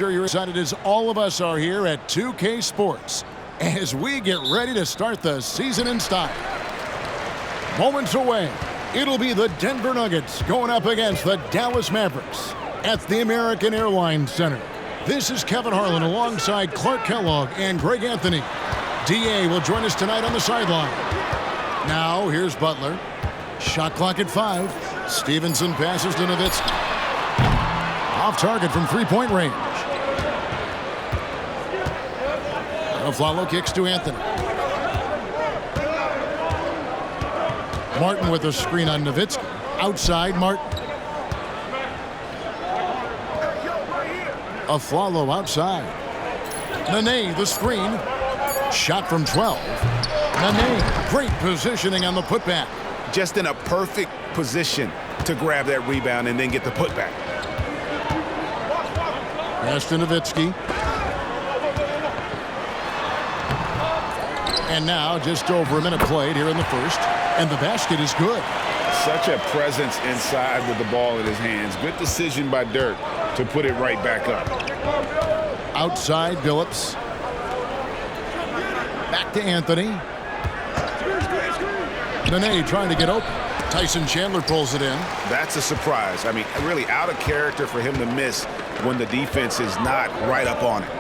Sure you're excited as all of us are here at 2K Sports as we get ready to start the season in style. Moments away, it'll be the Denver Nuggets going up against the Dallas Mavericks at the American Airlines Center. This is Kevin Harlan alongside Clark Kellogg and Greg Anthony. DA will join us tonight on the sideline. Now, here's Butler. Shot clock at 5. Stevenson passes to NOWITZKI. Off target from three-point range. Aflalo kicks to Anthony. Martin with a screen on NOWITZKI. Outside, Martin. Aflalo outside. Nene, the screen. Shot from 12. Nene, great positioning on the putback. Just in a perfect position to grab that rebound and then get the putback. Pass to NOWITZKI. And now just over a minute played here in the first. And the basket is good. Such a presence inside with the ball in his hands. Good decision by Dirk to put it right back up. Outside, Billups. Back to Anthony. Nene trying to get open. Tyson Chandler pulls it in. That's a surprise. I mean, really out of character for him to miss when the defense is not right up on it.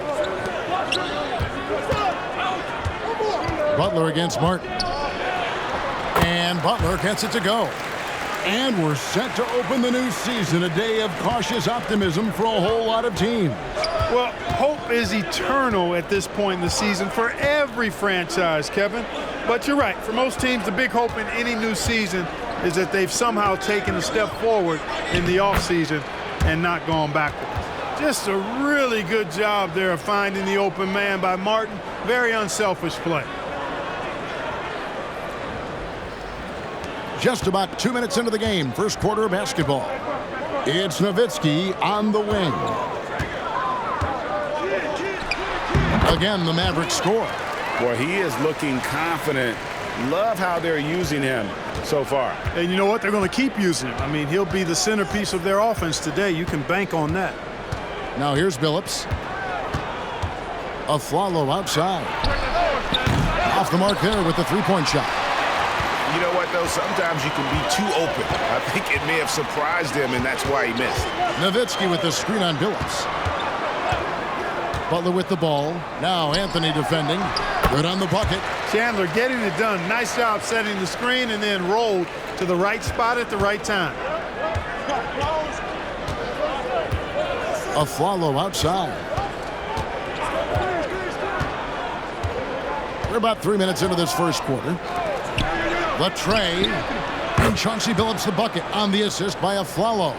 Butler against Martin. And Butler gets it to go. And we're set to open the new season, a day of cautious optimism for a whole lot of teams. Well, hope is eternal at this point in the season for every franchise, Kevin. But you're right. For most teams, the big hope in any new season is that they've somehow taken a step forward in the offseason and not gone backwards. Just a really good job there of finding the open man by Martin. Very unselfish play. Just about 2 minutes into the game, first quarter of basketball. It's NOWITZKI on the wing. Again, the Mavericks score. Well, he is looking confident. Love how they're using him so far. And you know what? They're going to keep using him. I mean, he'll be the centerpiece of their offense today. You can bank on that. Now here's Billups. Aflalo outside. Off the mark there with the three-point shot. You know what, though? Sometimes you can be too open. I think it may have surprised him, and that's why he missed. NOWITZKI with the screen on Billups. Butler with the ball. Now Anthony defending. Good on the bucket. Chandler getting it done. Nice job setting the screen and then rolled to the right spot at the right time. Aflalo outside. We're about 3 minutes into this first quarter. The tray. And Chauncey Billups the bucket on the assist by Aflalo.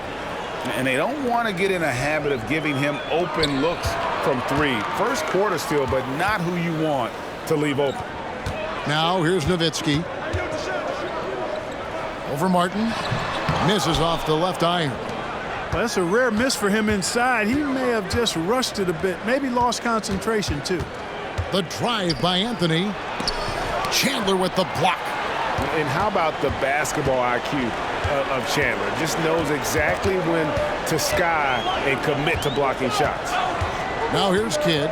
And they don't want to get in a habit of giving him open looks from three. First quarter still, but not who you want to leave open. Now here's NOWITZKI. Over Martin. Misses off the left iron. Well, that's a rare miss for him inside. He may have just rushed it a bit. Maybe lost concentration, too. The drive by Anthony. Chandler with the block. And how about the basketball IQ of Chandler? Just knows exactly when to sky and commit to blocking shots. Now here's Kidd.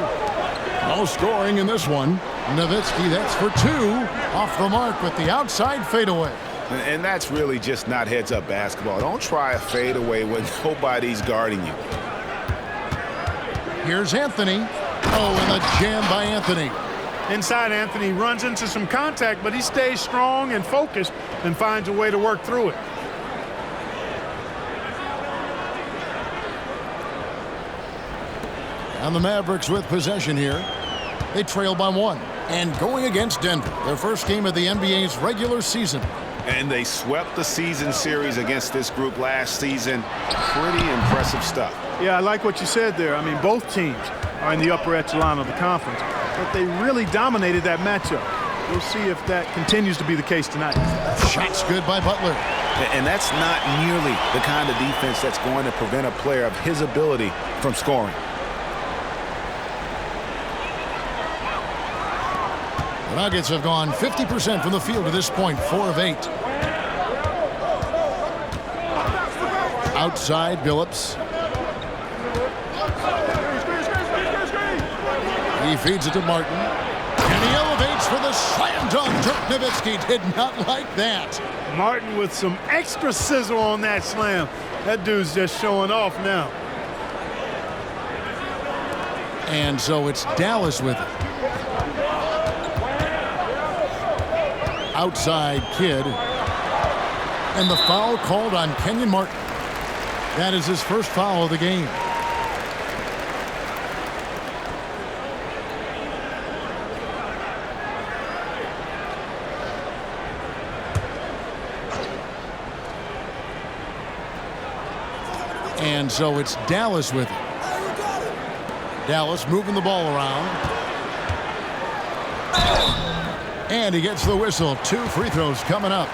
No scoring in this one. NOWITZKI, that's for 2. Off the mark with the outside fadeaway. And that's really just not heads-up basketball. Don't try a fadeaway when nobody's guarding you. Here's Anthony. Oh, and a jam by Anthony. Inside, Anthony runs into some contact, but he stays strong and focused and finds a way to work through it. And the Mavericks with possession here. They trail by 1. And going against Denver, their first game of the NBA's regular season. And they swept the season series against this group last season. Pretty impressive stuff. Yeah, I like what you said there. I mean, both teams are in the upper echelon of the conference, but they really dominated that matchup. We'll see if that continues to be the case tonight. Shots good by Butler. And that's not nearly the kind of defense that's going to prevent a player of his ability from scoring. The Nuggets have gone 50% from the field to this point, 4 of 8. Outside, Billups. He feeds it to Martin. And he elevates for the slam dunk. Dirk Nowitzki did not like that. Martin with some extra sizzle on that slam. That dude's just showing off now. And so it's Dallas with it. Outside Kidd. And the foul called on Kenyon Martin. That is his first foul of the game. And so it's Dallas with it. Dallas moving the ball around. And he gets the whistle. 2 free throws coming up.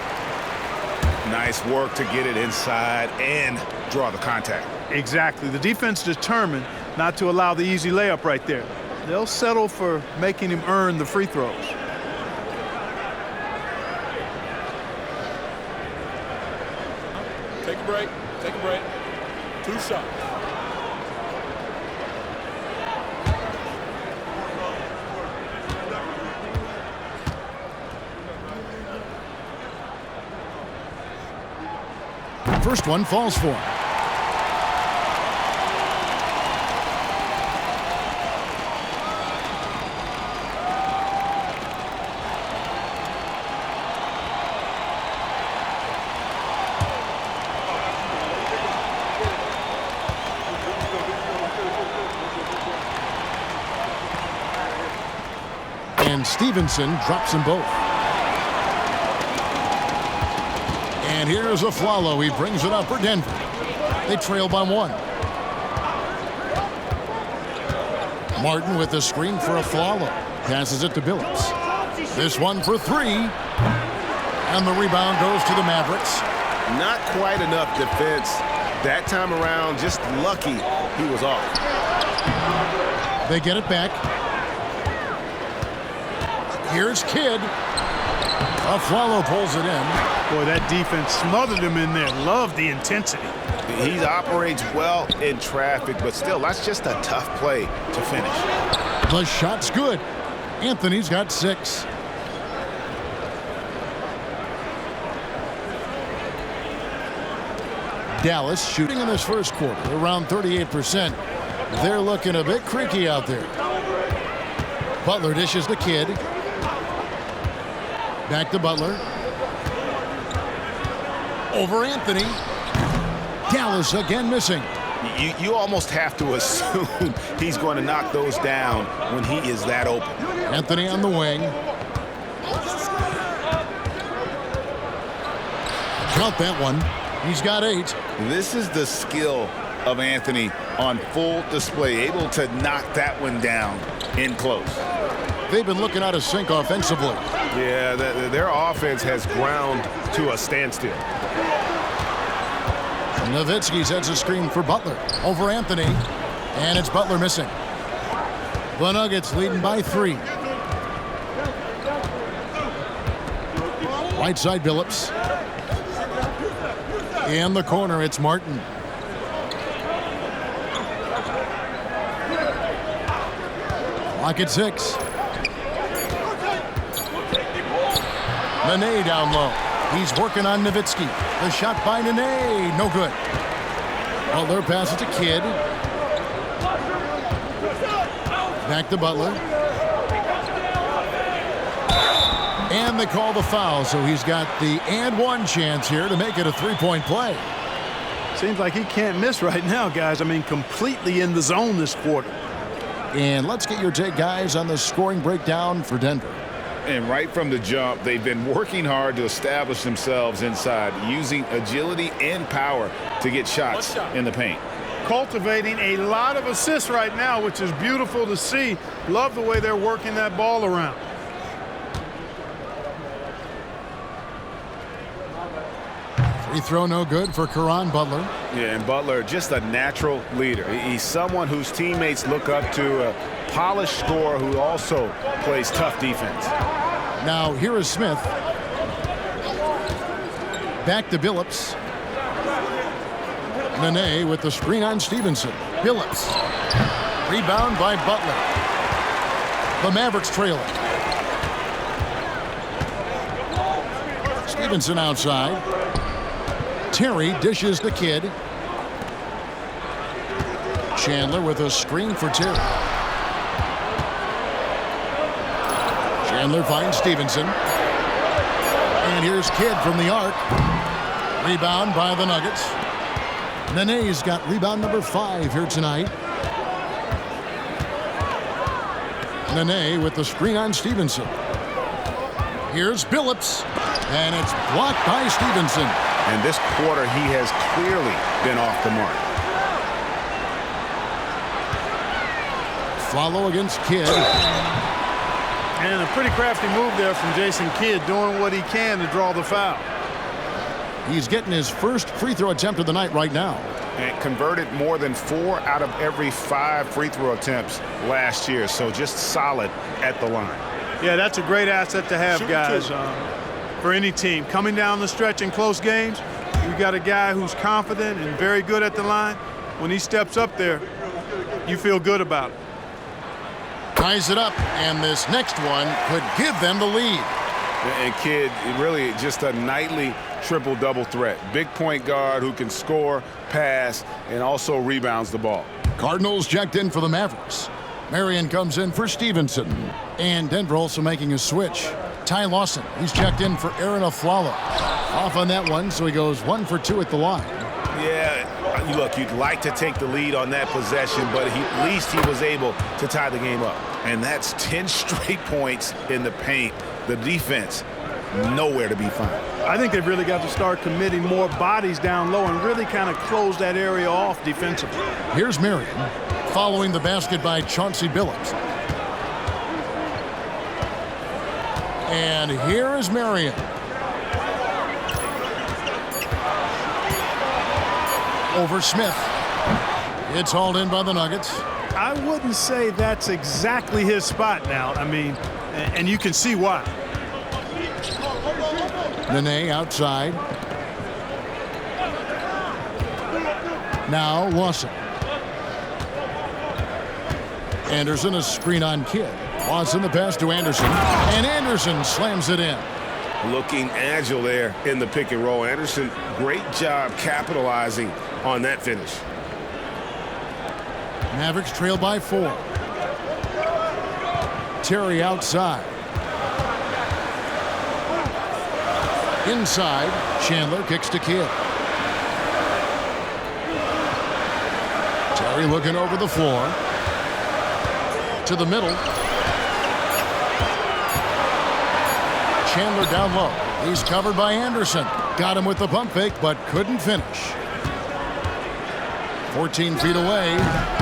Nice work to get it inside and draw the contact. Exactly. The defense determined not to allow the easy layup right there. They'll settle for making him earn the free throws. Take a break. Take a break. 2 shots. First one falls for him. And Stevenson drops them both. And here's a Flalo. He brings it up for Denver. They trail by 1. Martin with the screen for a Flalo. Passes it to Billups. This one for 3. And the rebound goes to the Mavericks. Not quite enough defense that time around. Just lucky he was off. They get it back. Here's Kidd. Flalo pulls it in. Boy, that defense smothered him in there. Love the intensity. He operates well in traffic, but still, that's just a tough play to finish. The shot's good. Anthony's got 6. Dallas shooting in this first quarter around 38%. They're looking a bit creaky out there. Butler dishes the Kidd. Back to Butler. Over Anthony. Dallas again missing. You almost have to assume he's going to knock those down when he is that open. Anthony on the wing. Count that one. He's got 8. This is the skill of Anthony on full display, able to knock that one down in close. They've been looking out of sync offensively. Yeah, their offense has ground to a standstill. Nowitzki sets a screen for Butler over Anthony, and it's Butler missing. The Nuggets leading by 3. Right side Billups. In the corner, it's Martin. Clock at 6. Nene down low. He's working on Nowitzki. The shot by Nene. No good. Butler passes to Kidd. Back to Butler. And they call the foul, so he's got the and 1 chance here to make it a 3-point play. Seems like he can't miss right now, guys. I mean, completely in the zone this quarter. And let's get your take, guys, on the scoring breakdown for Denver. And right from the jump, they've been working hard to establish themselves inside, using agility and power to get shots in the paint. Cultivating a lot of assists right now, which is beautiful to see. Love the way they're working that ball around. Free throw no good for Caron Butler. Yeah, and Butler, just a natural leader. He's someone whose teammates look up to, a polished scorer who also plays tough defense. Now here is Smith. Back to Billups. Nene with the screen on Stevenson. Billups. Rebound by Butler. The Mavericks trail it. Stevenson outside. Terry dishes the Kid. Chandler with a screen for Terry. Chandler finds Stevenson. And here's Kidd from the arc. Rebound by the Nuggets. Nene's got rebound number 5 here tonight. Nene with the screen on Stevenson. Here's Billups. And it's blocked by Stevenson. And this quarter, he has clearly been off the mark. Follow against Kidd. And a pretty crafty move there from Jason Kidd, doing what he can to draw the foul. He's getting his first free throw attempt of the night right now. And converted more than 4 out of every 5 free throw attempts last year. So just solid at the line. Yeah, that's a great asset to have, guys, for any team. Coming down the stretch in close games, you got a guy who's confident and very good at the line. When he steps up there, you feel good about it. Ties it up, and this next one could give them the lead. And Kidd, really just a nightly triple-double threat. Big point guard who can score, pass, and also rebounds the ball. Cardinals checked in for the Mavericks. Marion comes in for Stevenson. And Denver also making a switch. Ty Lawson, he's checked in for Aaron Aflalo. Off on that one, so he goes 1 for 2 at the line. Yeah, look, you'd like to take the lead on that possession, but at least he was able to tie the game up. And that's 10 straight points in the paint. The defense, nowhere to be found. I think they've really got to start committing more bodies down low and really kind of close that area off defensively. Here's Marion, following the basket by Chauncey Billups. And here is Marion. Over Smith. It's hauled in by the Nuggets. I wouldn't say that's exactly his spot now. I mean, and you can see why. Nene outside. Now Lawson. Anderson, a screen on Kidd. Lawson the pass to Anderson. And Anderson slams it in. Looking agile there in the pick and roll. Anderson, great job capitalizing on that finish. Mavericks trail by 4. Terry outside. Inside, Chandler kicks to Kidd. Terry looking over the floor. To the middle. Chandler down low. He's covered by Anderson. Got him with the pump fake, but couldn't finish. 14 feet away.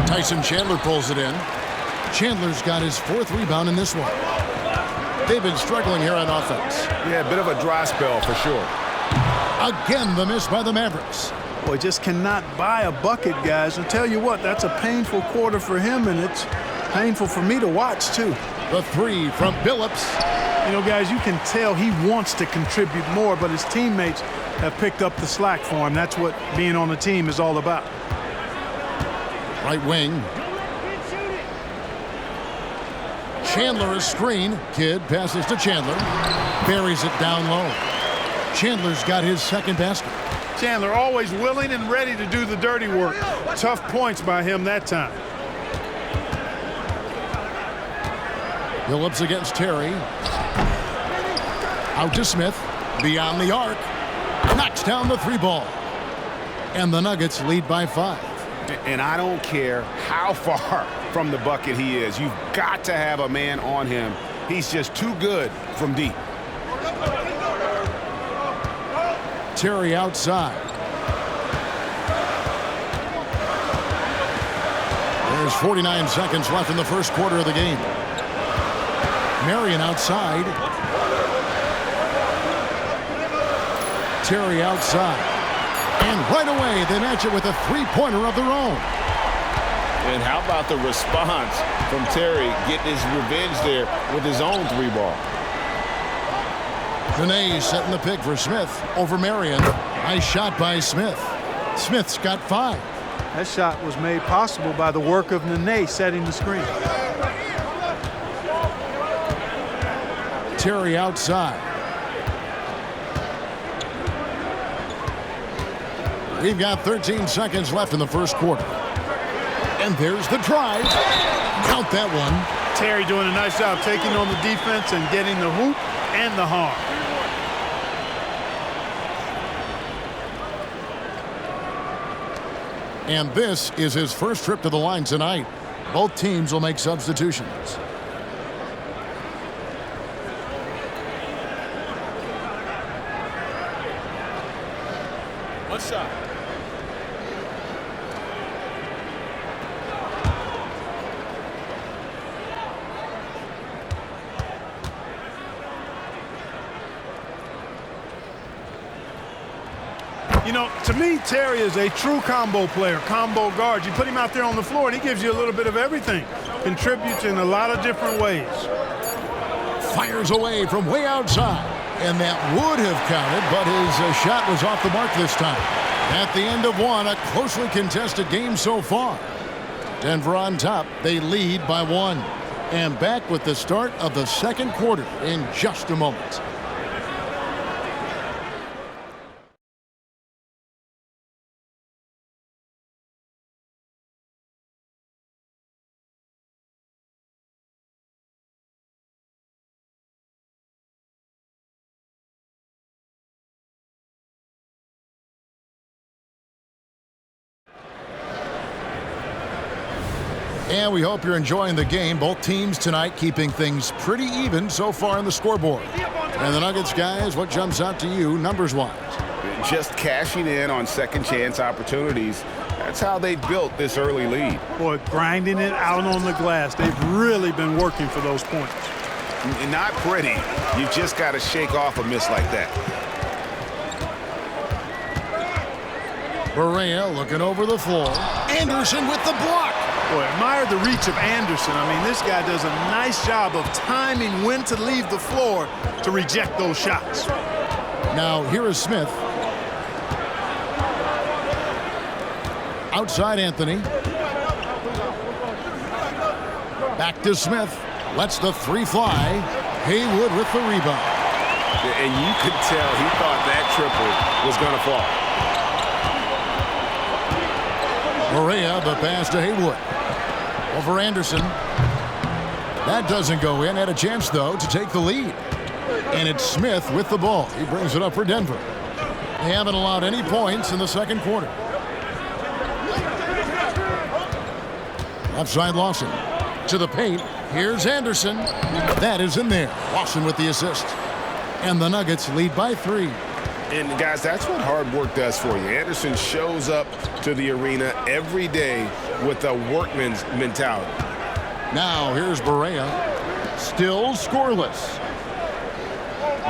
Tyson Chandler pulls it in. Chandler's got his 4th rebound in this one. They've been struggling here on offense. Yeah, a bit of a dry spell for sure. Again, the miss by the Mavericks. Boy, just cannot buy a bucket, guys. I'll tell you what, that's a painful quarter for him, and it's painful for me to watch, too. The 3 from Billups. You know, guys, you can tell he wants to contribute more, but his teammates have picked up the slack for him. That's what being on the team is all about. Right wing. Chandler a screen. Kidd passes to Chandler. Buries it down low. Chandler's got his 2nd basket. Chandler always willing and ready to do the dirty work. Tough points by him that time. Billups against Terry. Out to Smith. Beyond the arc. Knocks down the 3 ball. And the Nuggets lead by 5. And I don't care how far from the bucket he is. You've got to have a man on him. He's just too good from deep. Terry outside. There's 49 seconds left in the first quarter of the game. Marion outside. Terry outside. And right away, they match it with a 3-pointer of their own. And how about the response from Terry getting his revenge there with his own 3-ball? Nene setting the pick for Smith over Marion. Nice shot by Smith. Smith's got 5. That shot was made possible by the work of Nene setting the screen. Terry outside. We've got 13 seconds left in the first quarter. And there's the drive. Count that one. Terry doing a nice job taking on the defense and getting the hoop and the harm. And this is his first trip to the line tonight. Both teams will make substitutions. One shot. You know, to me, Terry is a true combo player, combo guard. You put him out there on the floor, and he gives you a little bit of everything. Contributes in a lot of different ways. Fires away from way outside. And that would have counted, but his shot was off the mark this time. At the end of one, a closely contested game so far. Denver on top. They lead by 1. And back with the start of the second quarter in just a moment. And we hope you're enjoying the game. Both teams tonight keeping things pretty even so far on the scoreboard. And the Nuggets, guys, what jumps out to you numbers-wise? Just cashing in on second chance opportunities. That's how they built this early lead. Boy, grinding it out on the glass. They've really been working for those points. Not pretty. You just got to shake off a miss like that. Barea looking over the floor. Anderson with the block. Boy, admire the reach of Anderson. I mean, this guy does a nice job of timing when to leave the floor to reject those shots. Now, here is Smith. Outside Anthony. Back to Smith. Lets the three fly. Haywood with the rebound. And you could tell he thought that triple was going to fall. Barea, the pass to Haywood. Over Anderson. That doesn't go in. Had a chance, though, to take the lead. And it's Smith with the ball. He brings it up for Denver. They haven't allowed any points in the second quarter. Left side Lawson. To the paint. Here's Anderson. That is in there. Lawson with the assist. And the Nuggets lead by 3. And, guys, that's what hard work does for you. Anderson shows up to the arena every day with a workman's mentality. Now, here's Barea. Still scoreless.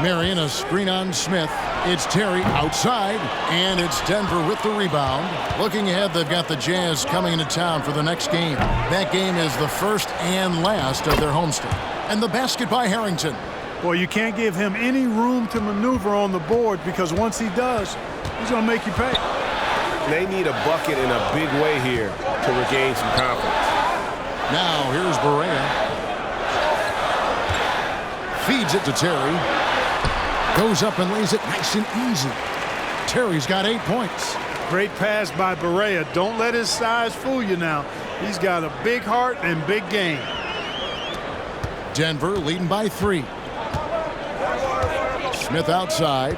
Marion, a screen on Smith. It's Terry outside, and it's Denver with the rebound. Looking ahead, they've got the Jazz coming into town for the next game. That game is the first and last of their homestand. And the basket by Harrington. Boy, you can't give him any room to maneuver on the board because once he does, he's going to make you pay. They need a bucket in a big way here to regain some confidence. Now, here's Barea. Feeds it to Terry. Goes up and lays it nice and easy. Terry's got 8 points. Great pass by Barea. Don't let his size fool you now. He's got a big heart and big game. Denver leading by 3. Smith outside.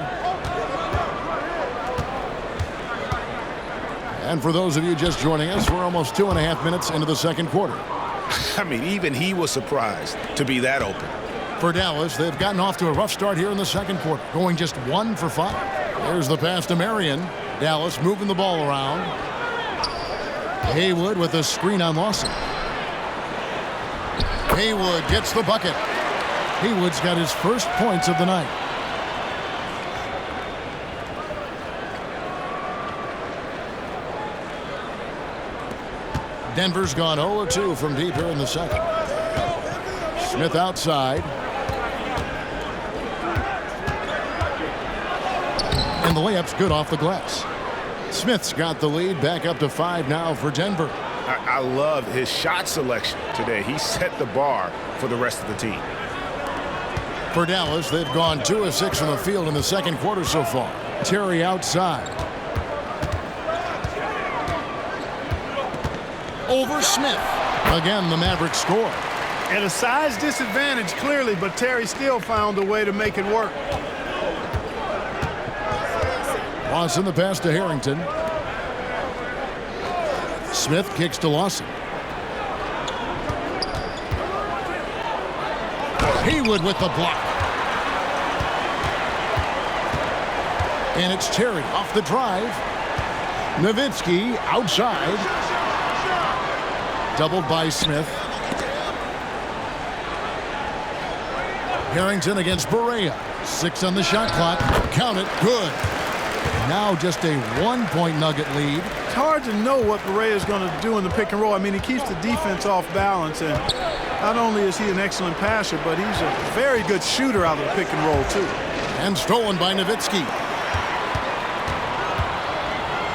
And for those of you just joining us, we're almost 2.5 minutes into the second quarter. I mean, even he was surprised to be that open. For Dallas, they've gotten off to a rough start here in the second quarter, going just 1 for 5. There's the pass to Marion. Dallas moving the ball around. Haywood with a screen on Lawson. Haywood gets the bucket. Haywood's got his first points of the night. Denver's gone 0-2 from deep here in the second. Smith outside. And the layup's good off the glass. Smith's got the lead, back up to 5 now for Denver. I love his shot selection today. He set the bar for the rest of the team. For Dallas, they've gone 2 of 6 from the field in the second quarter so far. Terry outside. Over Smith. Again, the Mavericks score. At a size disadvantage, clearly, but Terry still found a way to make it work. Lawson the pass to Harrington. Smith kicks to Lawson. Haywood with the block. And it's Terry off the drive. NOWITZKI outside. Doubled by Smith. Harrington against Barea. 6 on the shot clock. Count it. Good. Now just a 1-point Nugget lead. It's hard to know what Barea is going to do in the pick and roll. I mean, he keeps the defense off balance, and not only is he an excellent passer, but he's a very good shooter out of the pick and roll, too. And stolen by NOWITZKI.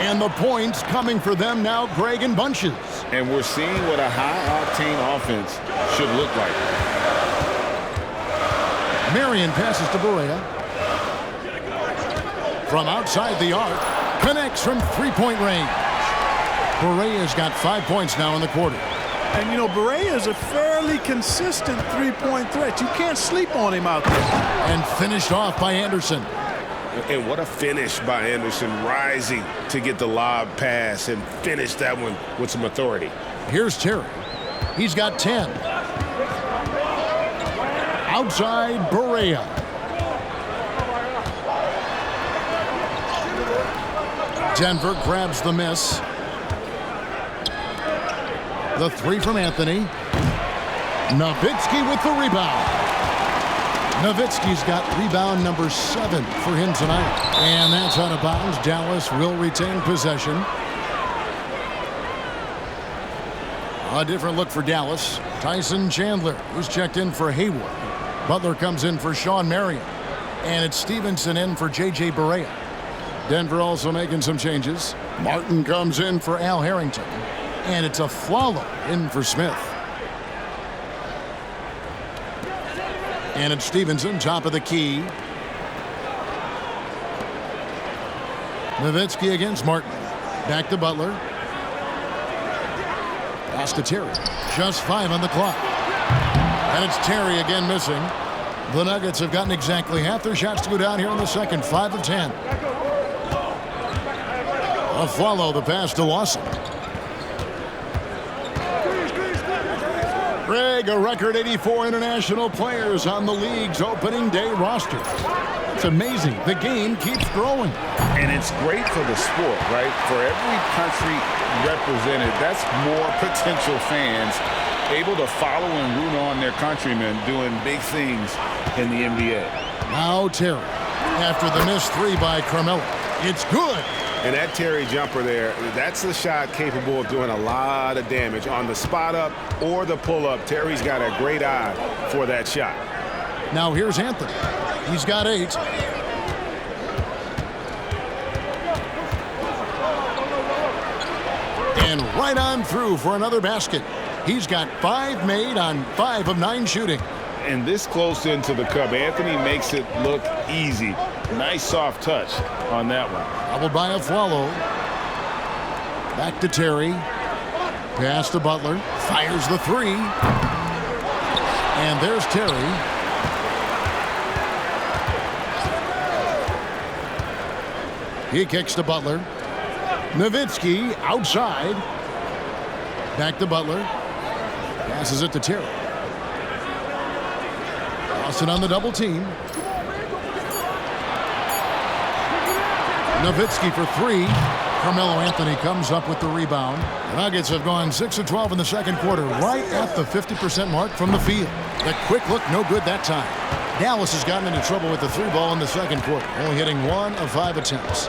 And the points coming for them now, Greg, in bunches. And we're seeing what a high-octane offense should look like. Marion passes to Barea. From outside the arc. Connects from three-point range. Barea's got 5 points now in the quarter. And, you know, Barea is a fairly consistent three-point threat. You can't sleep on him out there. And finished off by Anderson. And what a finish by Anderson, rising to get the lob pass and finish that one with some authority. Here's Terry. He's got 10. Outside Barea. Denver grabs the miss. The 3 from Anthony. NOWITZKI with the rebound. NOWITZKI's got rebound number 7 for him tonight. And that's out of bounds. Dallas will retain possession. A different look for Dallas. Tyson Chandler, who's checked in for Haywood. Butler comes in for Sean Marion. And it's Stevenson in for J.J. Barea. Denver also making some changes. Martin comes in for Al Harrington. And it's a Flalo in for Smith. And it's Stevenson, top of the key. NOWITZKI against Martin. Back to Butler. Pass to Terry. Just 5 on the clock. And it's Terry again missing. The Nuggets have gotten exactly half their shots to go down here in the second. 5 of 10. A follow the pass to Lawson. Greg, a record 84 international players on the league's opening day roster. It's amazing. The game keeps growing. And it's great for the sport, right? For every country represented, that's more potential fans able to follow and root on their countrymen doing big things in the NBA. Now Terry, after the missed 3 by Carmelo. It's good. And that Terry jumper there, that's the shot capable of doing a lot of damage on the spot up or the pull up. Terry's got a great eye for that shot. Now here's Anthony. He's got 8. And right on through for another basket. He's got 5 made on 5 of 9 shooting. And this close into the cup, Anthony makes it look easy. Nice soft touch on that one. Doubled by a follow. Back to Terry. Pass to Butler. Fires the 3. And there's Terry. He kicks to Butler. NOWITZKI outside. Back to Butler. Passes it to Terry. Lawson on the double team. NOWITZKI for 3. Carmelo Anthony comes up with the rebound. The Nuggets have gone 6 of 12 in the second quarter, right at the 50% mark from the field. The quick look, no good that time. Dallas has gotten into trouble with the 3 ball in the second quarter, only hitting 1 of 5 attempts.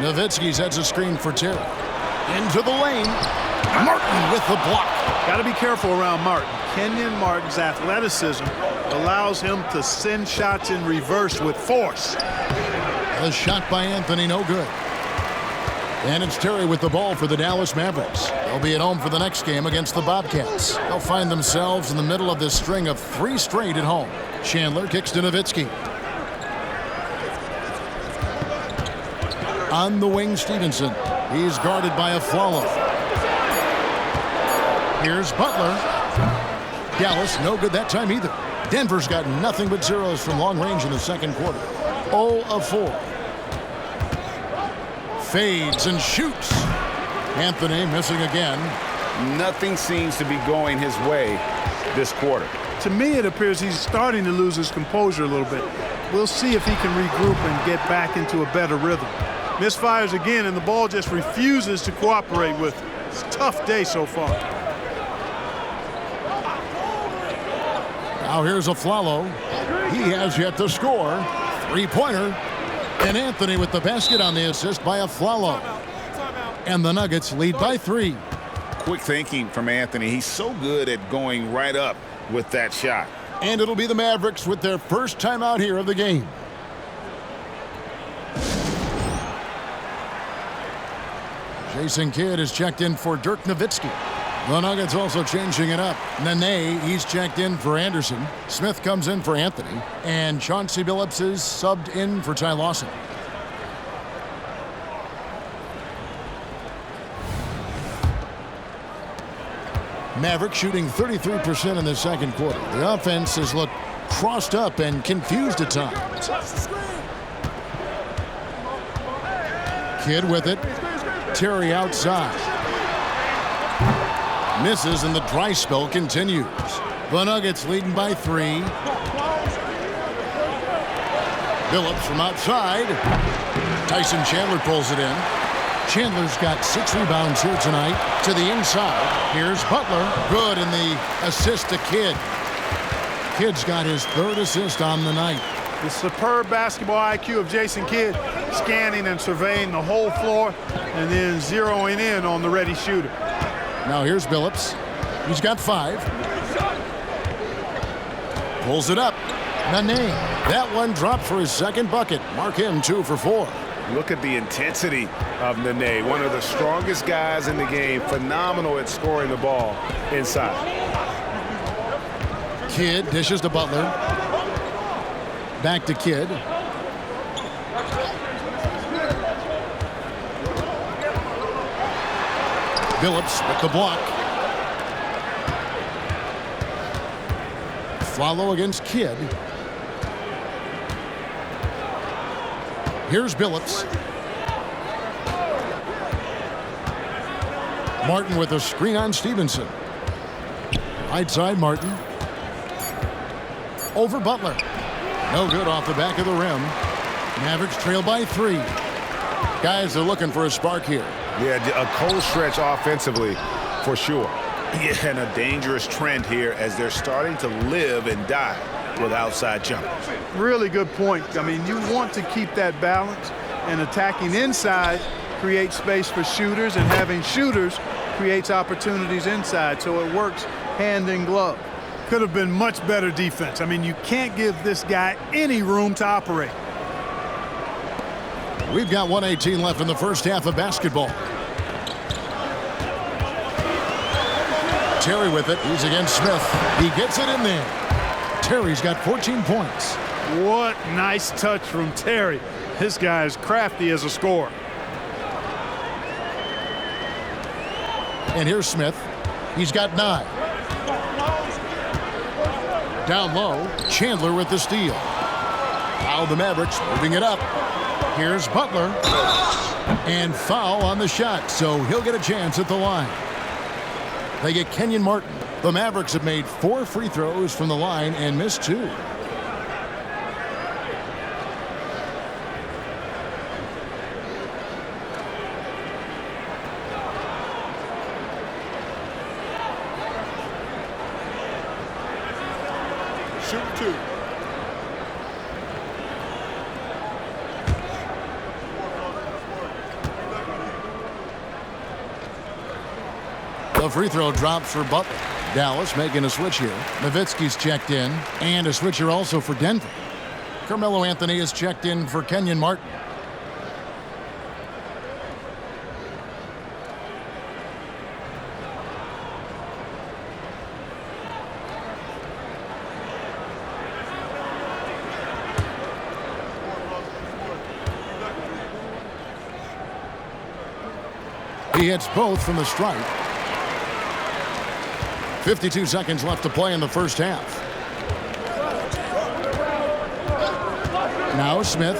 NOWITZKI sets a screen for Terry. Into the lane. Martin with the block. Got to be careful around Martin. Kenyon Martin's athleticism allows him to send shots in reverse with force. A shot by Anthony, no good. And it's Terry with the ball for the Dallas Mavericks. They'll be at home for the next game against the Bobcats. They'll find themselves in the middle of this string of 3 straight at home. Chandler kicks to NOWITZKI. On the wing, Stevenson. He's guarded by a Flalo. Here's Butler. Dallas, no good that time either. Denver's got nothing but zeros from long range in the second quarter. 0 of 4. Fades and shoots. Anthony missing again. Nothing seems to be going his way this quarter. To me, it appears he's starting to lose his composure a little bit. We'll see if he can regroup and get back into a better rhythm. Misfires again, and the ball just refuses to cooperate with him. It's a tough day so far. Now here's a Flalo. He has yet to score. 3-pointer. And Anthony with the basket on the assist by a Flalo. And the Nuggets lead by 3. Quick thinking from Anthony. He's so good at going right up with that shot. And it'll be the Mavericks with their first time out here of the game. Jason Kidd is checked in for Dirk Nowitzki. The Nuggets also changing it up. Nene, he's checked in for Anderson. Smith comes in for Anthony. And Chauncey Billups is subbed in for Ty Lawson. Maverick shooting 33% in the second quarter. The offense has looked crossed up and confused at times. Kidd with it. Terry outside. Misses, and the dry spell continues. The Nuggets leading by 3. Billups from outside. Tyson Chandler pulls it in. Chandler's got 6 rebounds here tonight. To the inside. Here's Butler. Good in the assist to Kidd. Kidd's got his 3rd assist on the night. The superb basketball IQ of Jason Kidd, scanning and surveying the whole floor and then zeroing in on the ready shooter. Now here's Billups. He's got 5. Pulls it up. Nene. That one dropped for his 2nd bucket. Mark him 2 for 4. Look at the intensity of Nene, one of the strongest guys in the game. Phenomenal at scoring the ball inside. Kidd dishes to Butler. Back to Kidd. Billups with the block. Flalo against Kidd. Here's Billups. Martin with a screen on Stevenson. Right side, Martin. Over Butler. No good off the back of the rim. Mavericks trail by 3. Guys are looking for a spark here. Yeah, a cold stretch offensively for sure. Yeah, and a dangerous trend here as they're starting to live and die with outside jumpers. Really good point. I mean, you want to keep that balance, and attacking inside creates space for shooters, and having shooters creates opportunities inside, so it works hand in glove. Could have been much better defense. I mean, you can't give this guy any room to operate. We've got 1:18 left in the first half of basketball. Terry with it. He's against Smith. He gets it in there. Terry's got 14 points. What nice touch from Terry. This guy is crafty as a scorer. And here's Smith. He's got 9. Down low, Chandler with the steal. Now the Mavericks moving it up. Here's Butler. And foul on the shot, so he'll get a chance at the line. They get Kenyon Martin. The Mavericks have made 4 free throws from the line and missed 2. Shoot 2. The free throw drops for Butler. Dallas making a switch here. NOWITZKI's checked in, and a switcher also for Denver. Carmelo Anthony is checked in for Kenyon Martin. He hits both from the stripe. 52 seconds left to play in the first half. Now Smith.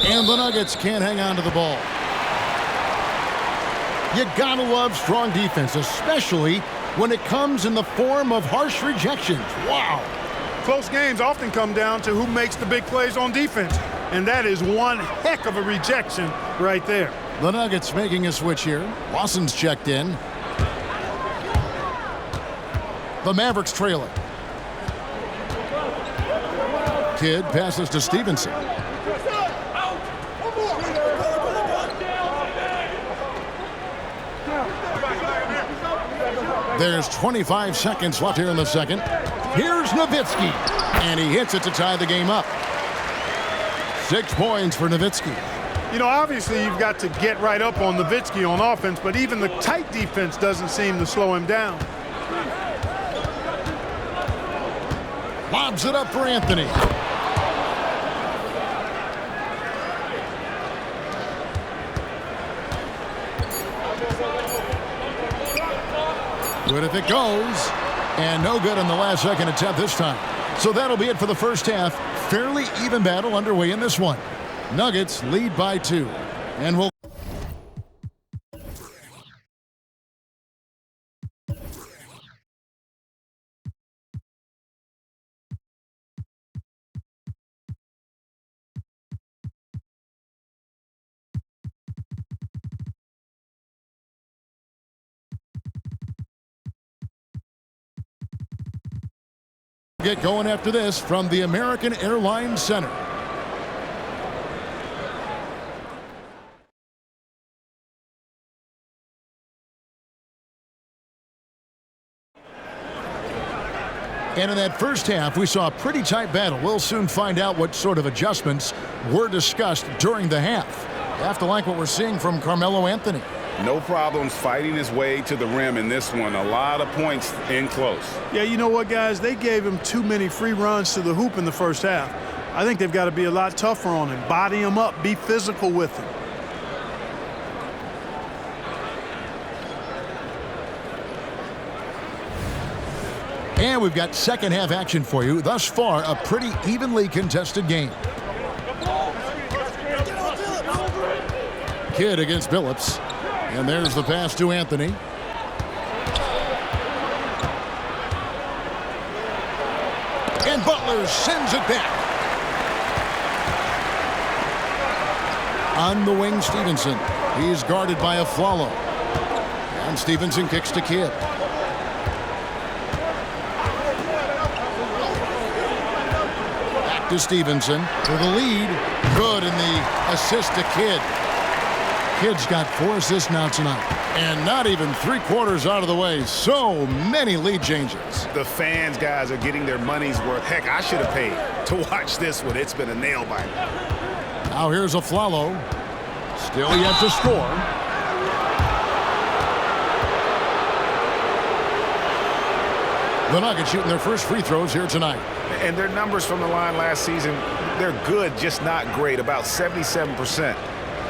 And the Nuggets can't hang on to the ball. You gotta love strong defense, especially when it comes in the form of harsh rejections. Wow. Close games often come down to who makes the big plays on defense. And that is one heck of a rejection right there. The Nuggets making a switch here. Lawson's checked in. The Mavericks trailing. Kidd passes to Stevenson. There's 25 seconds left here in the second. Here's NOWITZKI, and he hits it to tie the game up. 6 points for NOWITZKI. You know, obviously you've got to get right up on NOWITZKI on offense, but even the tight defense doesn't seem to slow him down. Lobs it up for Anthony. Good if it goes. And no good on the last second attempt this time. So that'll be it for the first half. Fairly even battle underway in this one. Nuggets lead by 2. And we'll get going after this from the American Airlines Center. And in that first half, we saw a pretty tight battle. We'll soon find out what sort of adjustments were discussed during the half. You have to like what we're seeing from Carmelo Anthony. No problems fighting his way to the rim in this one. A lot of points in close. Yeah, you know what, guys? They gave him too many free runs to the hoop in the first half. I think they've got to be a lot tougher on him. Body him up. Be physical with him. And we've got second half action for you. Thus far, a pretty evenly contested game. Kidd against Billups. And there's the pass to Anthony. And Butler sends it back. On the wing, Stevenson. He's guarded by a Afflalo. And Stevenson kicks to Kidd. Back to Stevenson for the lead. Good in the assist to Kidd. Kidd's got 4 assists now tonight. And not even 3/4 out of the way. So many lead changes. The fans, guys, are getting their money's worth. Heck, I should have paid to watch this one. It's been a nail biter. Now here's Afflalo. Still yet to score. The Nuggets shooting their first free throws here tonight. And their numbers from the line last season, they're good, just not great. About 77%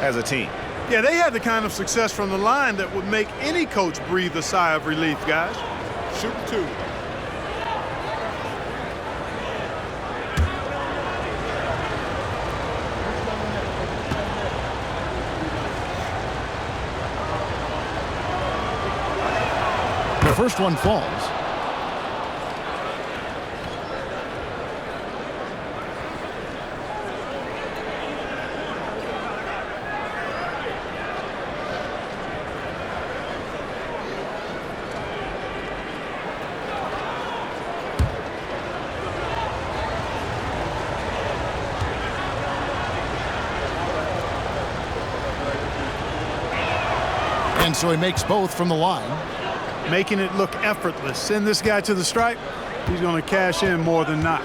as a team. Yeah, they had the kind of success from the line that would make any coach breathe a sigh of relief, guys. Shoot 2. The first one falls. And so he makes both from the line. Making it look effortless. Send this guy to the stripe. He's going to cash in more than not.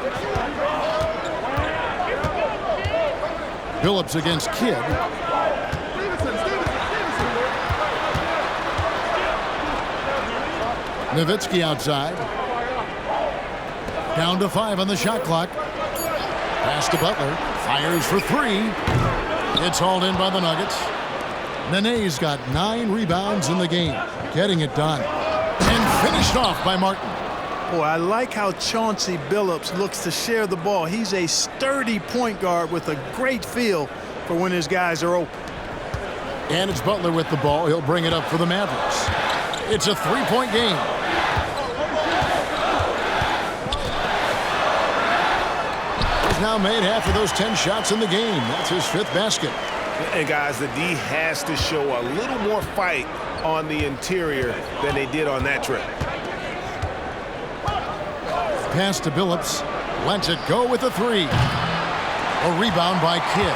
Billups against Kidd. NOWITZKI outside. Down to 5 on the shot clock. Pass to Butler. Fires for three. It's hauled in by the Nuggets. Nene's got 9 rebounds in the game. Getting it done. And finished off by Martin. Boy, I like how Chauncey Billups looks to share the ball. He's a sturdy point guard with a great feel for when his guys are open. And it's Butler with the ball. He'll bring it up for the Mavericks. It's a 3-point game. He's now made half of those 10 shots in the game. That's his 5th basket. And guys, the D has to show a little more fight on the interior than they did on that trip. Pass to Billups. Lets it go with a 3. A rebound by Kidd.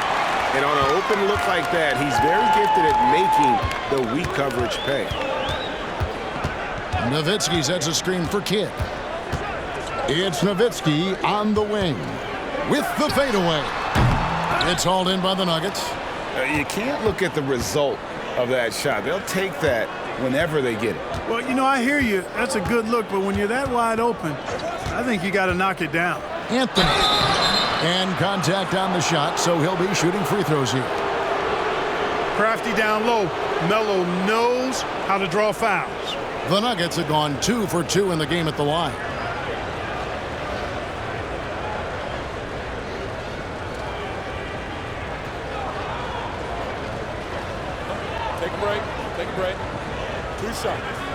And on an open look like that, he's very gifted at making the weak coverage pay. Nowitzki sets a screen for Kidd. It's Nowitzki on the wing with the fadeaway. It's hauled in by the Nuggets. You can't look at the result of that shot. They'll take that whenever they get it. Well, you know, I hear you. That's a good look, but when you're that wide open, I think you got to knock it down. Anthony. And contact on the shot, so he'll be shooting free throws here. Crafty down low. Melo knows how to draw fouls. The Nuggets have gone 2 for 2 in the game at the line. Take a break. Take a break. 2 shots.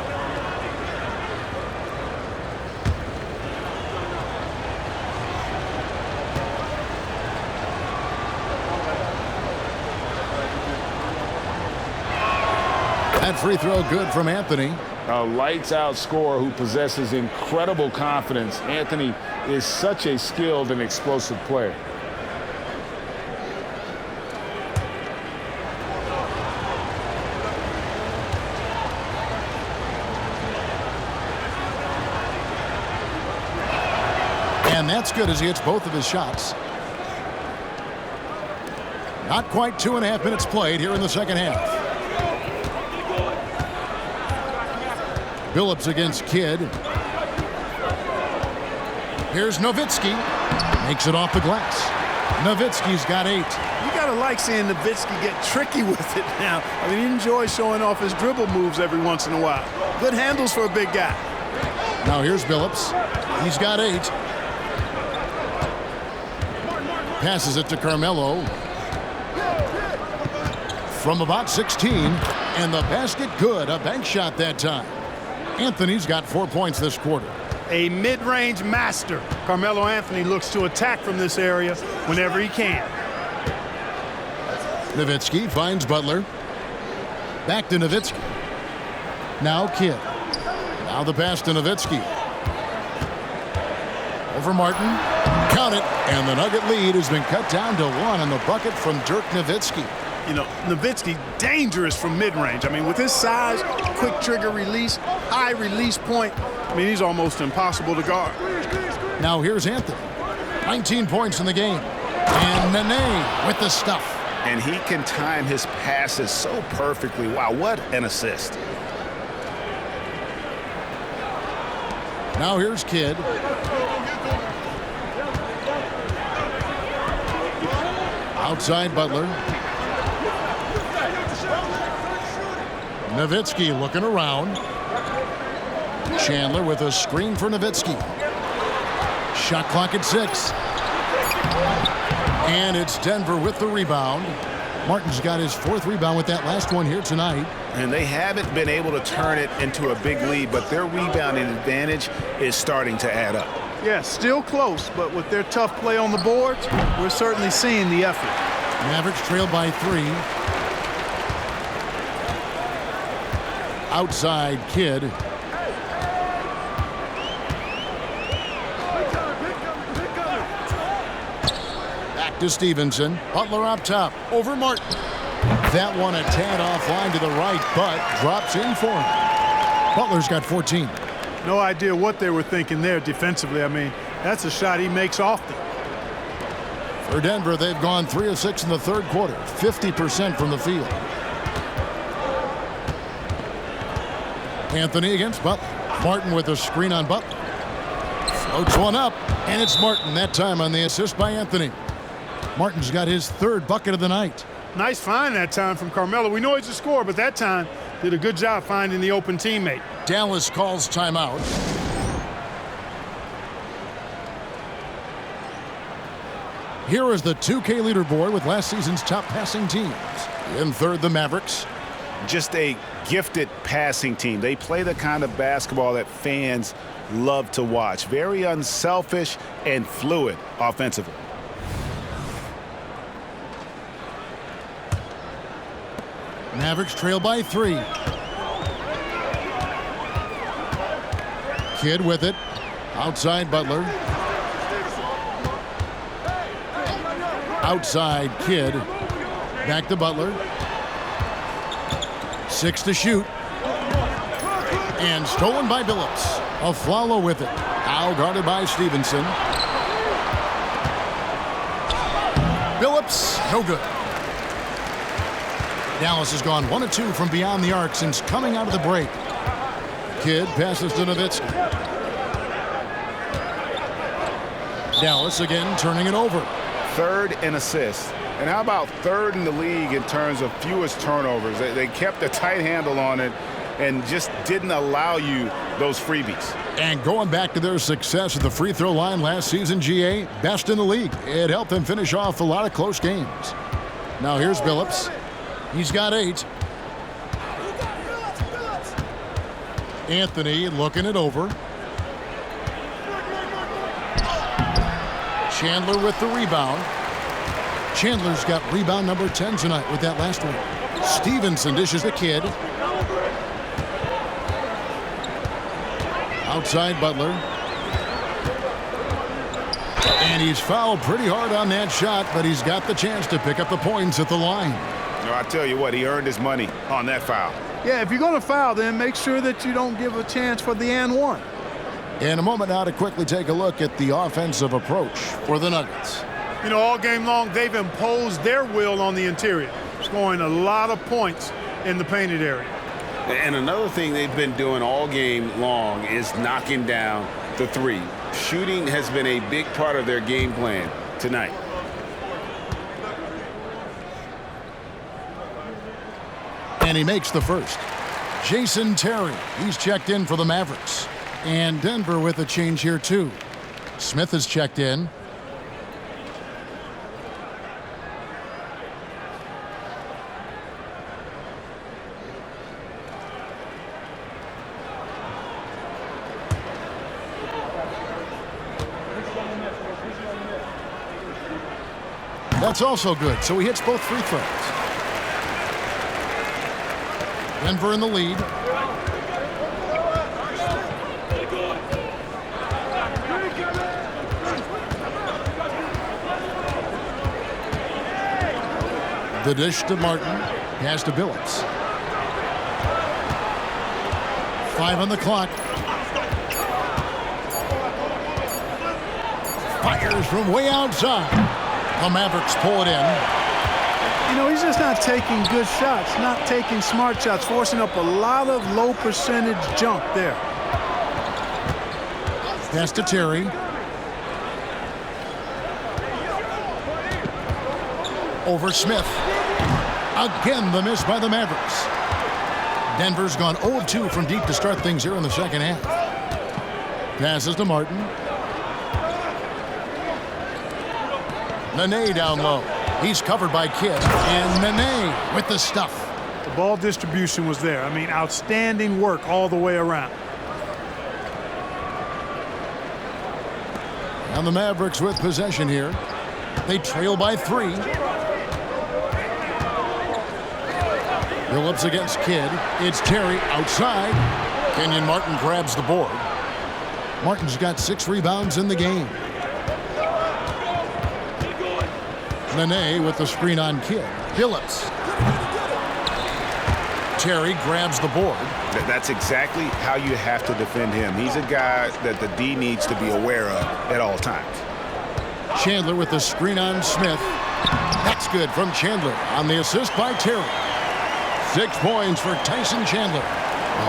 That free throw good from Anthony. A lights-out scorer who possesses incredible confidence. Anthony is such a skilled and explosive player. And that's good as he hits both of his shots. Not quite 2.5 minutes played here in the second half. Billups against Kidd. Here's Nowitzki. Makes it off the glass. Nowitzki's got 8. You got to like seeing Nowitzki get tricky with it now. I mean, he enjoys showing off his dribble moves every once in a while. Good handles for a big guy. Now here's Billups. He's got 8. Passes it to Carmelo. From about 16. And the basket good. A bank shot that time. Anthony's got 4 points this quarter. A mid-range master. Carmelo Anthony looks to attack from this area whenever he can. Nowitzki finds Butler. Back to Nowitzki. Now Kidd. Now the pass to Nowitzki. Over Martin. Count it. And the Nugget lead has been cut down to 1 on the bucket from Dirk Nowitzki. You know, Nowitzki dangerous from mid-range. I mean, with his size, quick trigger release, high release point, I mean, he's almost impossible to guard. Now here's Anthony. 19 points in the game. And Nene with the stuff. And he can time his passes so perfectly. Wow, what an assist. Now here's Kidd. Outside Butler. Nowitzki looking around. Chandler with a screen for Nowitzki. Shot clock at 6. And it's Denver with the rebound. Martin's got his 4th rebound with that last one here tonight. And they haven't been able to turn it into a big lead, but their rebounding advantage is starting to add up. Yeah, still close, but with their tough play on the boards, we're certainly seeing the effort. Mavericks trail by 3. Outside Kidd. Back to Stevenson. Butler up top. Over Martin. That one a tad offline to the right, but drops in for him. Butler's got 14. No idea what they were thinking there defensively. I mean, that's a shot he makes often. For Denver, they've gone 3 of 6 in the third quarter. 50% from the field. Anthony against Butler. Martin with a screen on Butler. Floats one up, and it's Martin that time on the assist by Anthony. Martin's got his third bucket of the night. Nice find that time from Carmelo. We know he's a scorer, but that time did a good job finding the open teammate. Dallas calls timeout. Here is the 2K leaderboard with last season's top passing teams. In third, the Mavericks. Just a gifted passing team. They play the kind of basketball that fans love to watch. Very unselfish and fluid offensively. Mavericks trail by 3. Kidd with it. Outside Butler. Outside Kidd. Back to Butler. 6 to shoot. And stolen by Billups. Aflalo with it. Now guarded by Stevenson. Billups, no good. Dallas has gone 1 of 2 from beyond the arc since coming out of the break. Kidd passes to NOWITZKI. Dallas again turning it over. Third in assists. And how about third in the league in terms of fewest turnovers? They kept a tight handle on it and just didn't allow you those freebies. And going back to their success at the free throw line last season, GA, best in the league. It helped them finish off a lot of close games. Now here's Billups. He's got 8. Anthony looking it over. Chandler with the rebound. Chandler's got rebound number 10 tonight with that last one. Stevenson dishes the Kidd. Outside Butler. And he's fouled pretty hard on that shot, but he's got the chance to pick up the points at the line. No, I tell you what, he earned his money on that foul. Yeah, if you're going to foul, then make sure that you don't give a chance for the and one. In a moment now to quickly take a look at the offensive approach for the Nuggets. You know, all game long, they've imposed their will on the interior, scoring a lot of points in the painted area. And another thing they've been doing all game long is knocking down the 3. Shooting has been a big part of their game plan tonight. And he makes the first. Jason Terry, he's checked in for the Mavericks. And Denver with a change here too. Smith has checked in. That's also good, so he hits both free throws. Denver in the lead. The dish to Martin, pass to Billups. 5 on the clock. Fires from way outside. The Mavericks pull it in. You know, he's just not taking good shots, not taking smart shots, forcing up a lot of low percentage jump there. Pass to Terry. Over Smith. Again, the miss by the Mavericks. Denver's gone 0-2 from deep to start things here in the second half. Passes to Martin. Nene down low. He's covered by Kidd. And Nene with the stuff. The ball distribution was there. I mean, outstanding work all the way around. And the Mavericks with possession here. They trail by 3. Billups against Kidd. It's Terry outside. Kenyon Martin grabs the board. Martin's got 6 rebounds in the game. Nene with the screen on Kidd. Billups. Terry grabs the board. That's exactly how you have to defend him. He's a guy that the D needs to be aware of at all times. Chandler with the screen on Smith. That's good from Chandler on the assist by Terry. 6 points for Tyson Chandler.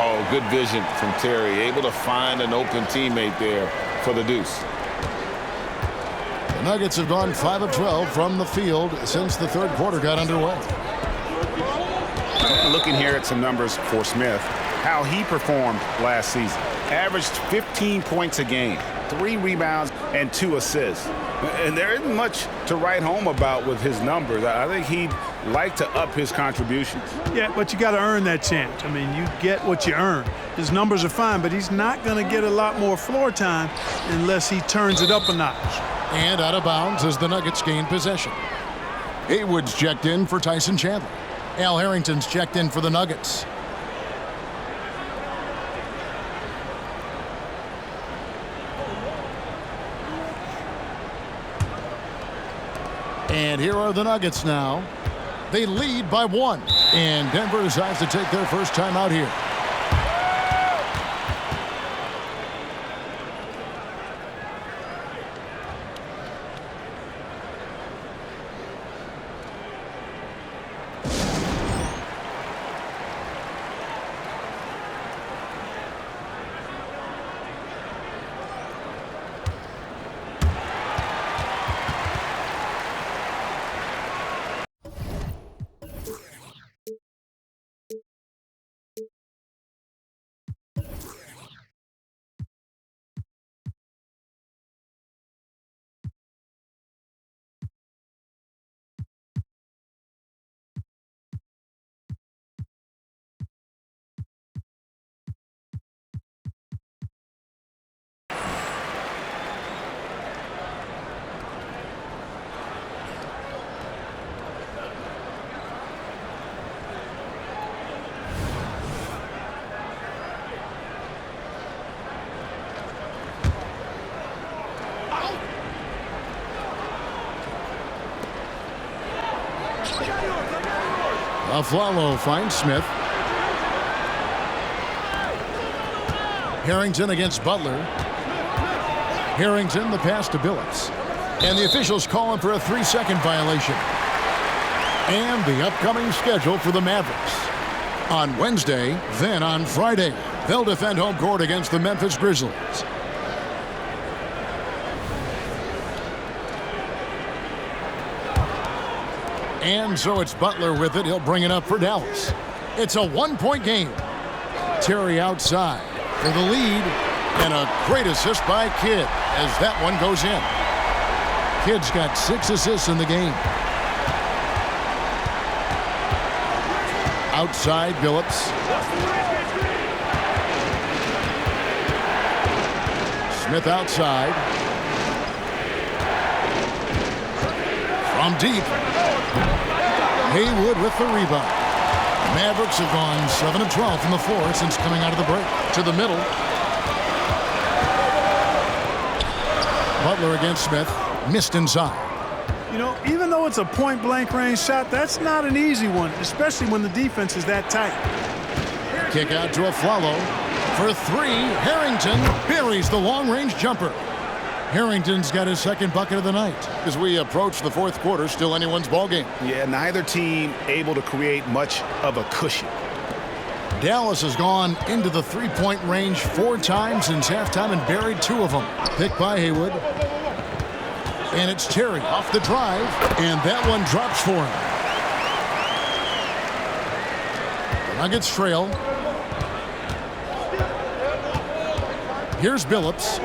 Oh, good vision from Terry. Able to find an open teammate there for the deuce. The Nuggets have gone 5 of 12 from the field since the third quarter got underway. Looking here at some numbers for Smith, how he performed last season. Averaged 15 points a game, 3 rebounds, and 2 assists. And there isn't much to write home about with his numbers. I think he'd like to up his contributions. Yeah, but you got to earn that chance. I mean, you get what you earn. His numbers are fine, but he's not going to get a lot more floor time unless he turns it up a notch. And out of bounds as the Nuggets gain possession. Haywood's checked in for Tyson Chandler. Al Harrington's checked in for the Nuggets. And here are the Nuggets now. They lead by 1. And Denver decides to take their first time out here. Aflalo finds Smith. Harrington against Butler. Harrington, the pass to Billups. And the officials call him for a 3-second violation. And the upcoming schedule for the Mavericks. On Wednesday, then on Friday, they'll defend home court against the Memphis Grizzlies. And so it's Butler with it. He'll bring it up for Dallas. It's a 1-point game. Terry outside for the lead. And a great assist by Kidd as that one goes in. Kidd's got 6 assists in the game. Outside, Billups. Smith outside. From deep. Haywood with the rebound. Mavericks have gone 7 of 12 from the floor since coming out of the break. To the middle. Butler against Smith. Missed inside. You know, even though it's a point-blank range shot, that's not an easy one, especially when the defense is that tight. Kick out to Aflalo. For 3, Harrington buries the long-range jumper. Harrington's got his second bucket of the night. As we approach the fourth quarter, still anyone's ball game. Yeah, neither team able to create much of a cushion. Dallas has gone into the 3-point range 4 times since halftime and buried 2 of them. Picked by Haywood. And it's Terry off the drive, and that one drops for him. The Nuggets trail. Here's Billups.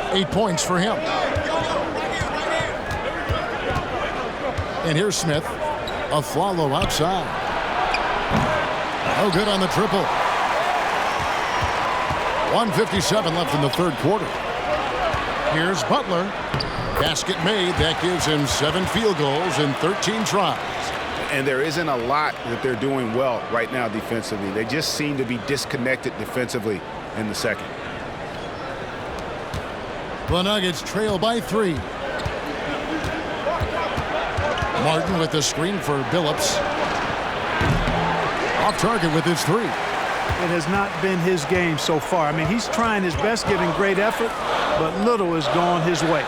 8 points for him. And here's Smith. Aflalo outside. No good on the triple. 1:57 left in the third quarter. Here's Butler. Basket made. That gives him 7 field goals in 13 tries. And there isn't a lot that they're doing well right now defensively. They just seem to be disconnected defensively in the second. The Nuggets trail by 3. Martin with the screen for Billups. Off target with his 3. It has not been his game so far. I mean, he's trying his best, giving great effort, but little has gone his way.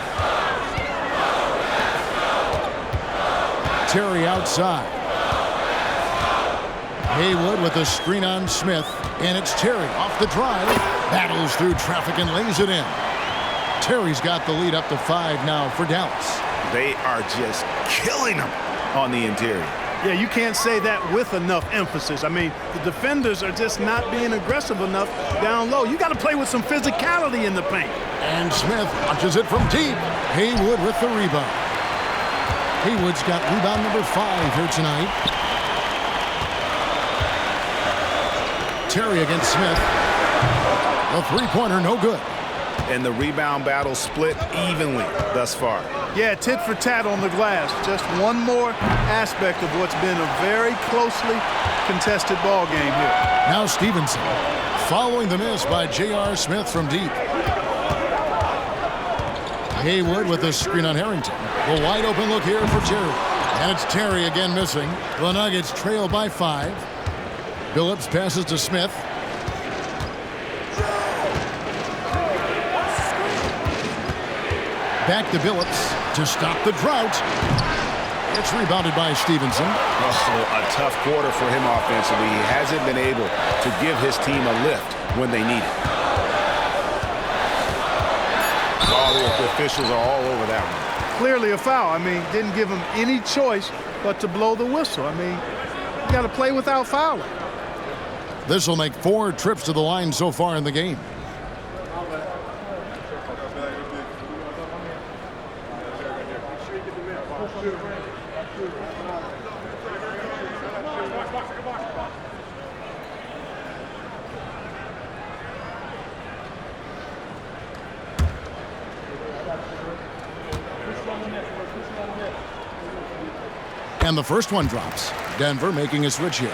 Terry outside. Haywood with a screen on Smith, and it's Terry off the drive. Battles through traffic and lays it in. Terry's got the lead up to 5 now for Dallas. They are just killing them on the interior. Yeah, you can't say that with enough emphasis. I mean, the defenders are just not being aggressive enough down low. You got to play with some physicality in the paint. And Smith launches it from deep. Haywood with the rebound. Haywood's got rebound number 5 here tonight. Terry against Smith. The three-pointer, no good. And the rebound battle split evenly thus far. Yeah, tit for tat on the glass. Just one more aspect of what's been a very closely contested ball game here. Now Stevenson, following the miss by J.R. Smith from deep. Haywood with a screen on Harrington. The wide open look here for Terry. And it's Terry again missing. The Nuggets trail by 5. Billups passes to Smith. Back to Billups to stop the drought. It's rebounded by Stevenson. Oh, a tough quarter for him offensively. He hasn't been able to give his team a lift when they need it. All the officials are all over that one. Clearly a foul. I mean, didn't give him any choice but to blow the whistle. I mean, you got to play without fouling. This will make 4 trips to the line so far in the game. And the first one drops. Denver making a switch here.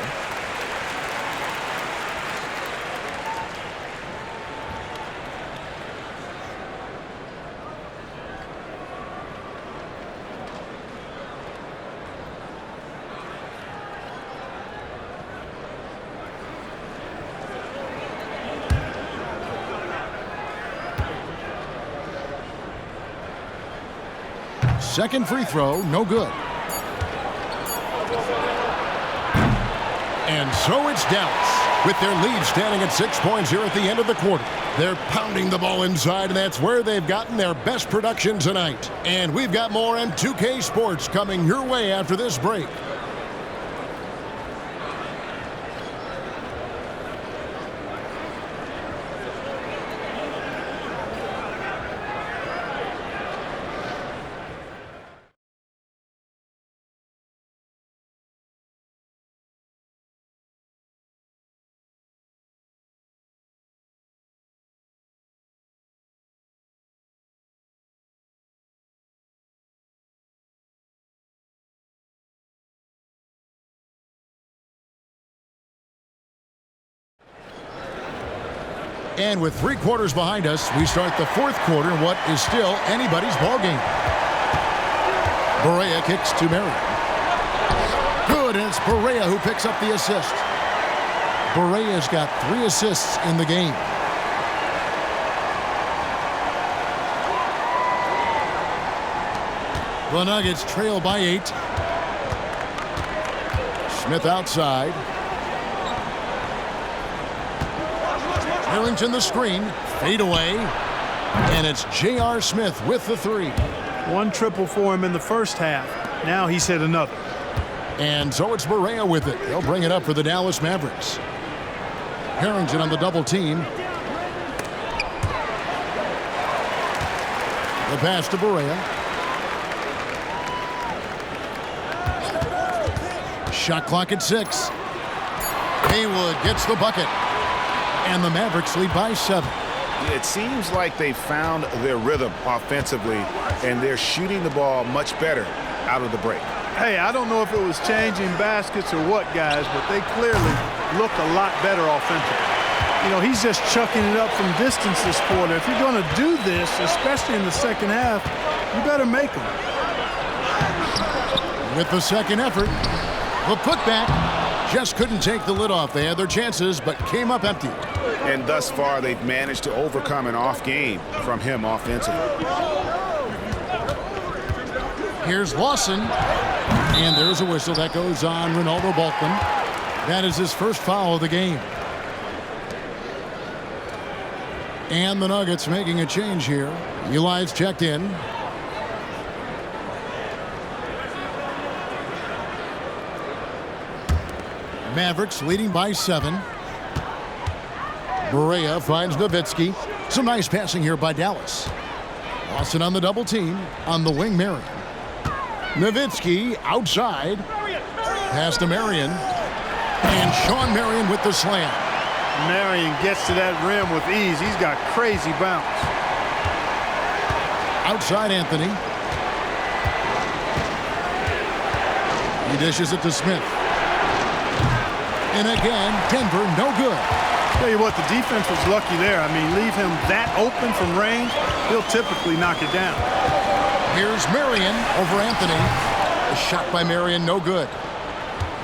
Second free throw, no good. And so it's Dallas with their lead standing at 6 points here at the end of the quarter. They're pounding the ball inside, and that's where they've gotten their best production tonight. And we've got more M2K Sports coming your way after this break. And with 3 quarters behind us, we start the 4th quarter in what is still anybody's ball game. Barea kicks to Marion. Good, and it's Barea who picks up the assist. Barea's got 3 assists in the game. The Nuggets trail by 8. Smith outside. Harrington the screen, fade away, and it's J.R. Smith with the 3. 1 triple for him in the first half. Now he's hit another. And so it's Barea with it. They'll bring it up for the Dallas Mavericks. Harrington on the double team. The pass to Barea. Shot clock at 6. Haywood gets the bucket. And the Mavericks lead by 7. It seems like they found their rhythm offensively, and they're shooting the ball much better out of the break. Hey, I don't know if it was changing baskets or what, guys, but they clearly look a lot better offensively. You know, he's just chucking it up from distance this quarter. If you're going to do this, especially in the second half, you better make them. With the second effort, the putback just couldn't take the lid off. They had their chances, but came up empty. And thus far, they've managed to overcome an off game from him offensively. Here's Lawson. And there's a whistle that goes on Ronaldo Balkman. That is his first foul of the game. And the Nuggets making a change here. Eli's checked in. Mavericks leading by 7. Barea finds NOWITZKI. Some nice passing here by Dallas. Lawson on the double team. On the wing, Marion. NOWITZKI outside. Pass to Marion. And Sean Marion with the slam. Marion gets to that rim with ease. He's got crazy bounce. Outside Anthony. He dishes it to Smith. And again, Denver no good. Tell you what, the defense was lucky there. I mean, leave him that open from range, he'll typically knock it down. Here's Marion over Anthony. A shot by Marion, no good.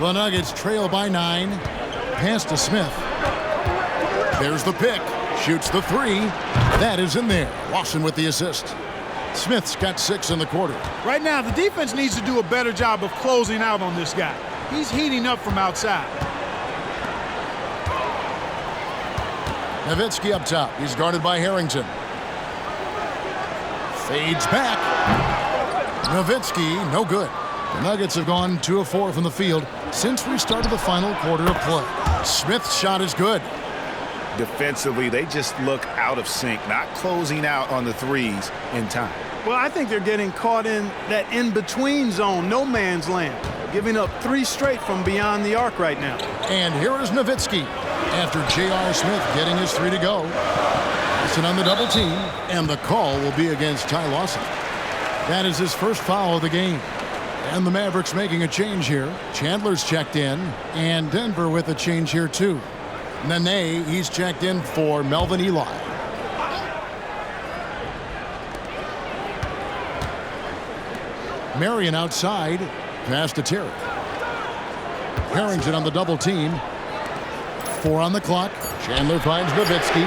The Nuggets trail by 9. Pass to Smith. There's the pick. Shoots the 3. That is in there. Lawson with the assist. Smith's got 6 in the quarter. Right now, the defense needs to do a better job of closing out on this guy. He's heating up from outside. NOWITZKI up top. He's guarded by Harrington. Fades back. NOWITZKI, no good. The Nuggets have gone 2 of 4 from the field since we started the final quarter of play. Smith's shot is good. Defensively, they just look out of sync, not closing out on the threes in time. Well, I think they're getting caught in that in-between zone, no man's land, giving up 3 straight from beyond the arc right now. And here is NOWITZKI after J.R. Smith getting his 3 to go. Lawson on the double team, and the call will be against Ty Lawson. That is his first foul of the game. And the Mavericks making a change here. Chandler's checked in, and Denver with a change here too. Nene, he's checked in for Melvin Eli. Marion outside, pass to Terry. Harrington on the double team. 4 on the clock. Chandler finds NOWITZKI.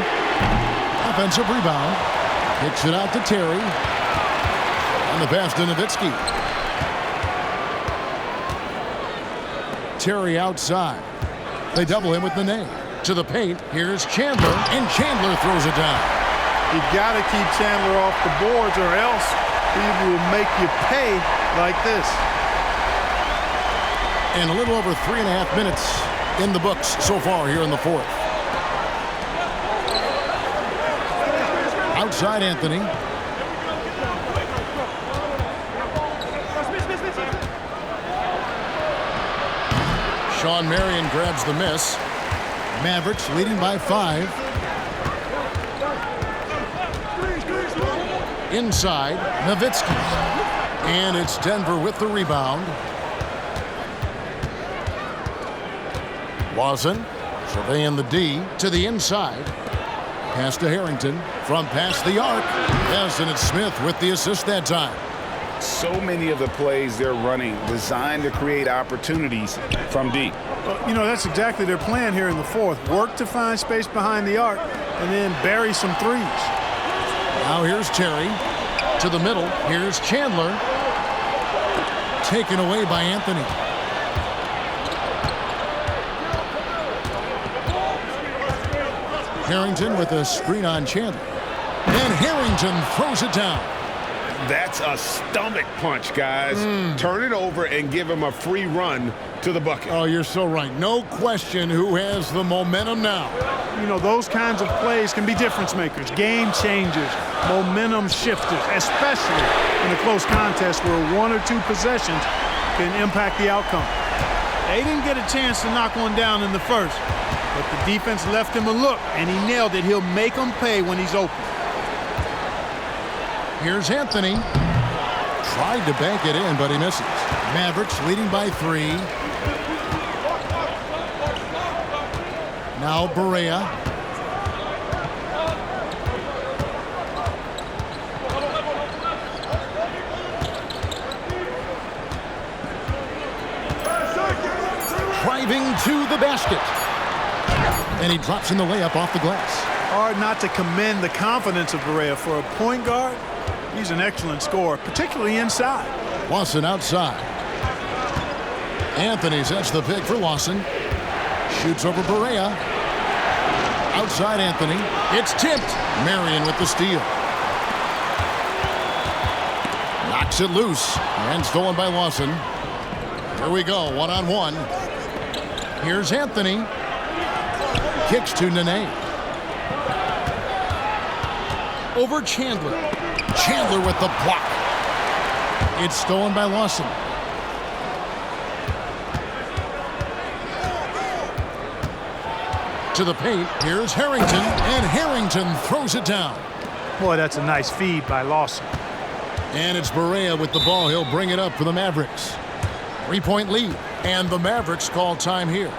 Offensive rebound. Kicks it out to Terry. And the pass to NOWITZKI. Terry outside. They double him with Nene. To the paint. Here's Chandler, and Chandler throws it down. You got to keep Chandler off the boards, or else he will make you pay like this. And a little over 3.5 minutes in the books so far here in the 4th. Outside Anthony. Sean Marion grabs the miss. Mavericks leading by 5. Inside, NOWITZKI. And it's Denver with the rebound. Lawson surveying the D to the inside. Pass to Harrington from past the arc. Yes, and it's Smith with the assist that time. So many of the plays they're running designed to create opportunities from deep. Well, you know, that's exactly their plan here in the 4th. Work to find space behind the arc and then bury some threes. Now here's Terry to the middle. Here's Chandler. Taken away by Anthony. Harrington with a screen on Chandler. And Harrington throws it down. That's a stomach punch, guys. Turn it over and give him a free run to the bucket. Oh, you're so right. No question who has the momentum now. You know, those kinds of plays can be difference makers, game changers, momentum shifters, especially in a close contest where 1 or 2 possessions can impact the outcome. They didn't get a chance to knock one down in the first, but the defense left him a look, and he nailed it. He'll make them pay when he's open. Here's Anthony. Tried to bank it in, but he misses. Mavericks leading by 3. Now Barea. Driving to the basket. And he drops in the layup off the glass. Hard not to commend the confidence of Barea. For a point guard, he's an excellent scorer, particularly inside. Lawson outside. Anthony sets the pick for Lawson. Shoots over Barea. Outside Anthony. It's tipped. Marion with the steal. Knocks it loose. And stolen by Lawson. Here we go, 1-on-1. Here's Anthony. Kicks to Nene. Over Chandler. Chandler with the block. It's stolen by Lawson. To the paint. Here's Harrington. And Harrington throws it down. Boy, that's a nice feed by Lawson. And it's Barea with the ball. He'll bring it up for the Mavericks. 3-point lead. And the Mavericks call time here.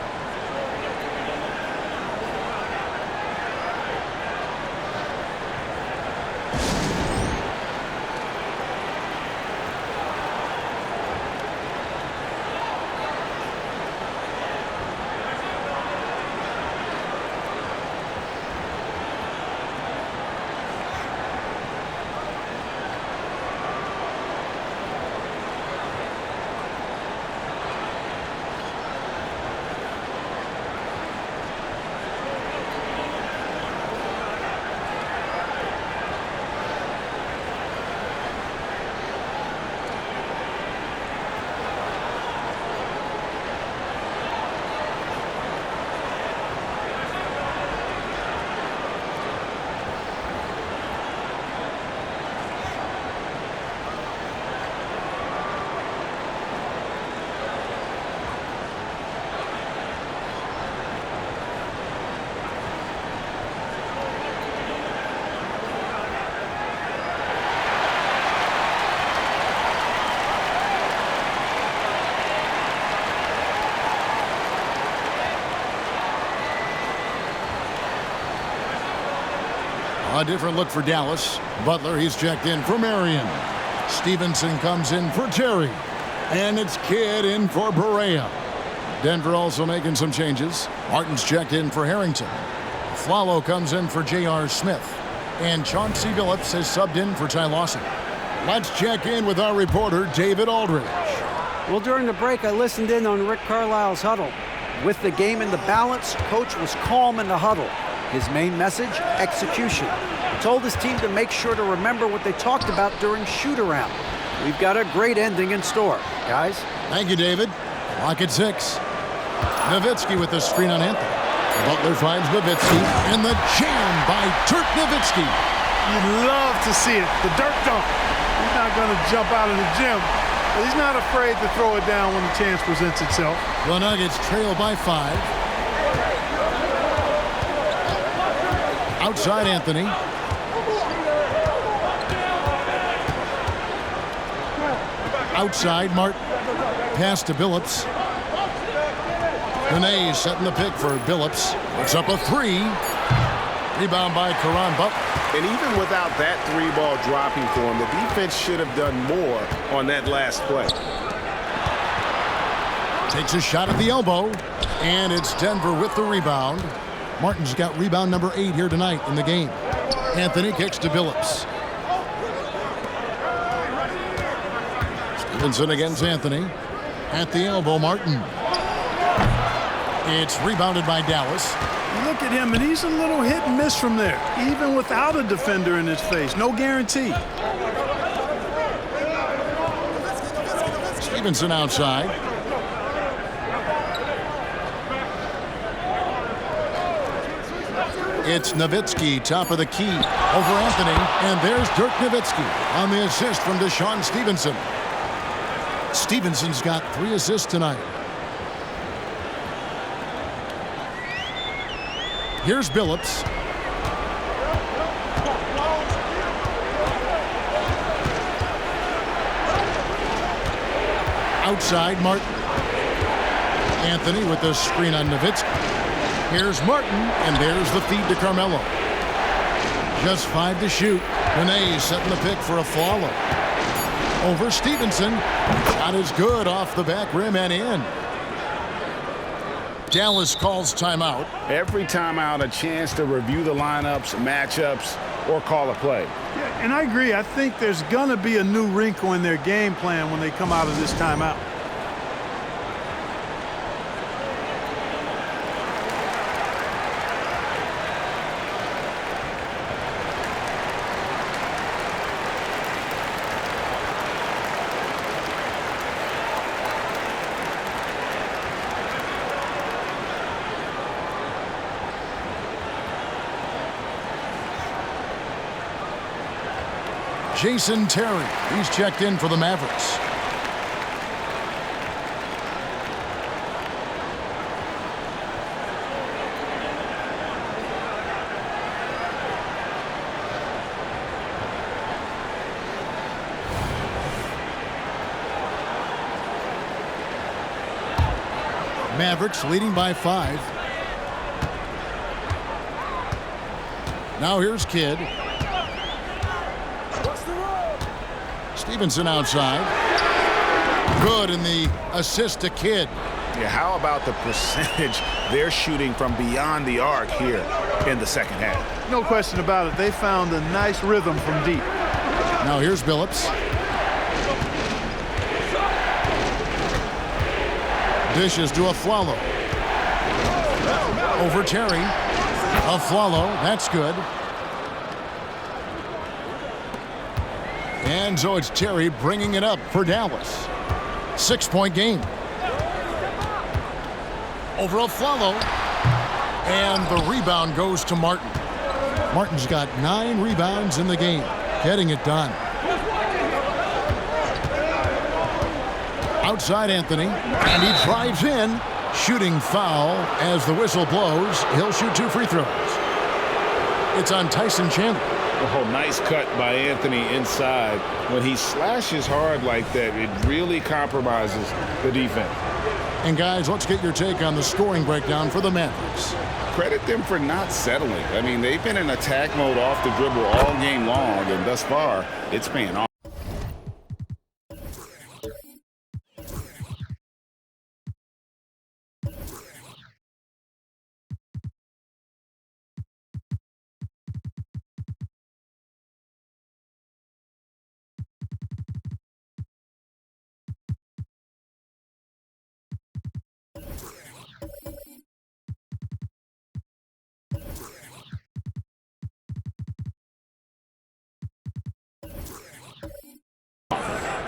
A different look for Dallas. Butler, he's checked in for Marion. Stevenson comes in for Terry. And it's Kidd in for Barea. Denver also making some changes. Martin's checked in for Harrington. Flalo comes in for J.R. Smith. And Chauncey Billups is subbed in for Ty Lawson. Let's check in with our reporter, David Aldridge. Well, during the break, I listened in on Rick Carlisle's huddle. With the game in the balance, Coach was calm in the huddle. His main message, execution. He told his team to make sure to remember what they talked about during shoot-around. We've got a great ending in store, guys. Thank you, David. Clock at 6. Nowitzki with the screen on Anthony. Butler finds Nowitzki, and the jam by Dirk Nowitzki. You'd love to see it. The Dirk dunk. He's not going to jump out of the gym, but he's not afraid to throw it down when the chance presents itself. The Nuggets trail by 5. Outside Anthony. Outside Martin. Pass to Billups. Nene setting the pick for Billups. It's up a 3. Rebound by Caron Butler. And even without that 3-ball dropping for him, the defense should have done more on that last play. Takes a shot at the elbow. And it's Denver with the rebound. Martin's got rebound number 8 here tonight in the game. Anthony kicks to Billups. Stevenson against Anthony. At the elbow, Martin. It's rebounded by Dallas. Look at him, and he's a little hit and miss from there, even without a defender in his face. No guarantee. Stevenson outside. It's Nowitzki, top of the key, over Anthony, and there's Dirk Nowitzki on the assist from Deshaun Stevenson. Stevenson's got 3 assists tonight. Here's Billups. Outside, Martin. Anthony with the screen on Nowitzki. Here's Martin, and there's the feed to Carmelo. Just 5 to shoot. Nene setting the pick for a follow. Over Stevenson. Shot is good off the back rim and in. Dallas calls timeout. Every timeout, a chance to review the lineups, matchups, or call a play. Yeah, and I agree. I think there's going to be a new wrinkle in their game plan when they come out of this timeout. Jason Terry. He's checked in for the Mavericks. Mavericks leading by 5. Now here's Kidd. Stevenson outside. Good in the assist to Kidd. Yeah, how about the percentage they're shooting from beyond the arc here in the second half? No question about it. They found a nice rhythm from deep. Now here's Billups. Dishes to Afflalo. Over Terry. Afflalo, that's good. And so it's Terry bringing it up for Dallas. 6-point game. Over Afflalo. And the rebound goes to Martin. Martin's got 9 rebounds in the game. Getting it done. Outside Anthony, and he drives in. Shooting foul as the whistle blows. He'll shoot 2 free throws. It's on Tyson Chandler. Oh, nice cut by Anthony inside. When he slashes hard like that, it really compromises the defense. And guys, let's get your take on the scoring breakdown for the Mavericks. Credit them for not settling. I mean, they've been in attack mode off the dribble all game long, and thus far, it's paying off.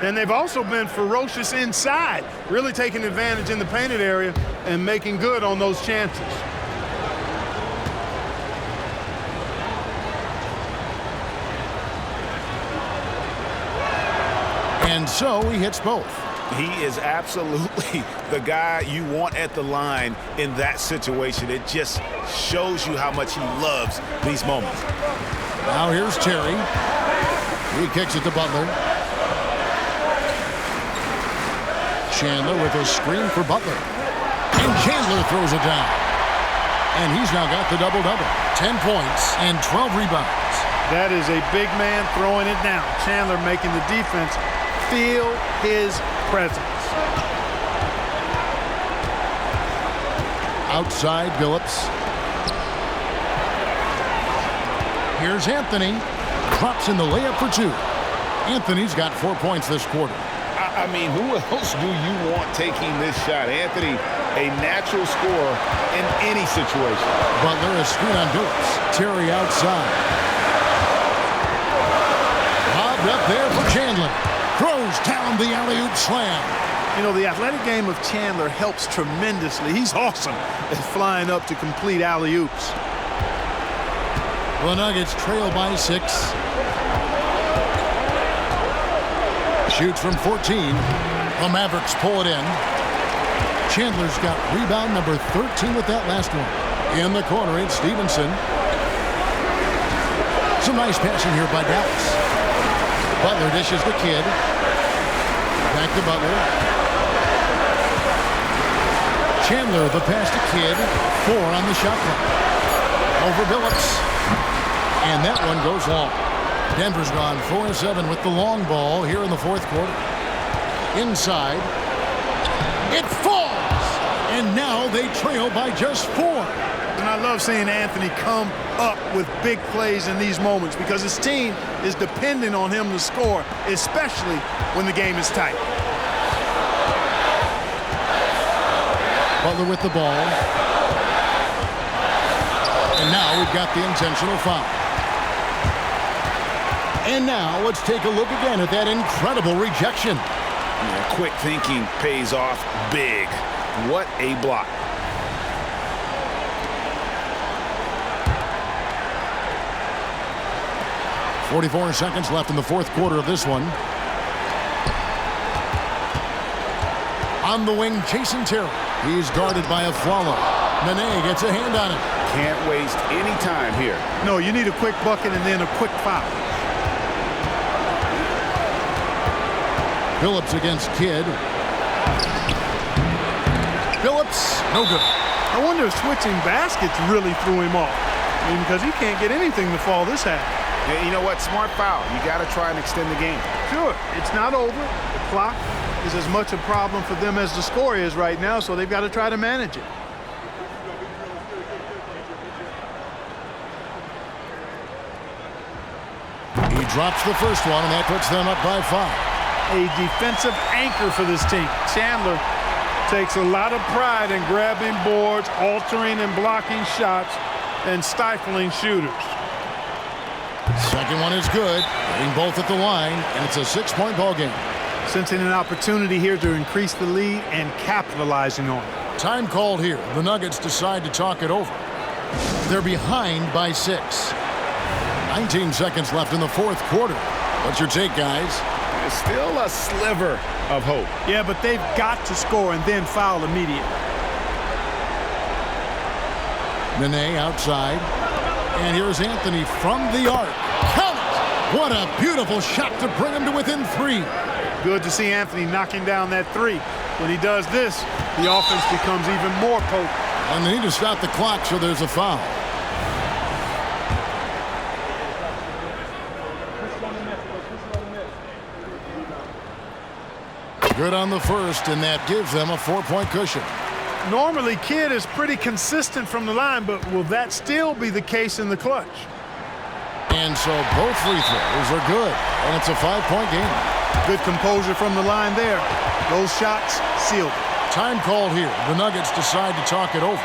And they've also been ferocious inside, really taking advantage in the painted area and making good on those chances. And so he hits both. He is absolutely the guy you want at the line in that situation. It just shows you how much he loves these moments. Now here's Terry. He kicks it to Butler. Chandler with a screen for Butler. And Chandler throws it down. And he's now got the double-double. 10 points and 12 rebounds. That is a big man throwing it down. Chandler making the defense feel his presence. Outside Billups. Here's Anthony. Drops in the layup for 2. Anthony's got 4 points this quarter. I mean, who else do you want taking this shot? Anthony, a natural scorer in any situation. Butler, a screen on Billups. Terry outside. Lobbed up there for Chandler. Throws down the alley-oop slam. You know, the athletic game of Chandler helps tremendously. He's awesome at flying up to complete alley-oops. The Nuggets trail by 6. Shoots from 14. The Mavericks pull it in. Chandler's got rebound number 13 with that last one. In the corner, it's Stevenson. Some nice passing here by Dallas. Butler dishes the Kidd. Back to Butler. Chandler, the pass to Kidd. 4 on the shot clock. Over Billups. And that one goes long. Denver's gone 4-7 with the long ball here in the fourth quarter. Inside. It falls! And now they trail by just 4. And I love seeing Anthony come up with big plays in these moments because his team is depending on him to score, especially when the game is tight. Butler with the ball. And now we've got the intentional foul. And now let's take a look again at that incredible rejection. Yeah, quick thinking pays off big. What a block. 44 seconds left in the fourth quarter of this one. On the wing, Jason Terry. He's guarded by a Flalo. Nene gets a hand on it. Can't waste any time here. No, you need a quick bucket and then a quick foul. Phillips against Kidd. Phillips, no good. I wonder if switching baskets really threw him off. I mean, because he can't get anything to fall this half. Yeah, you know what? Smart foul. You got to try and extend the game. Sure, it's not over. The clock is as much a problem for them as the score is right now, so they've got to try to manage it. He drops the first one, and that puts them up by 5. A defensive anchor for this team. Chandler takes a lot of pride in grabbing boards, altering and blocking shots, and stifling shooters. Second one is good. Getting both at the line, and it's a 6-point ball game. Sensing an opportunity here to increase the lead and capitalizing on it. Time called here. The Nuggets decide to talk it over. They're behind by 6. 19 seconds left in the fourth quarter. What's your take, guys? There's still a sliver of hope. Yeah, but they've got to score and then foul immediately. Nene outside. And here's Anthony from the arc. Count it! What a beautiful shot to bring him to within 3. Good to see Anthony knocking down that 3. When he does this, the offense becomes even more potent. And they need to stop the clock, so there's a foul. Good on the first, and that gives them a 4-point cushion. Normally, Kidd is pretty consistent from the line, but will that still be the case in the clutch? And so both free throws are good, and it's a 5-point game. Good composure from the line there. Those shots sealed. Time called here. The Nuggets decide to talk it over.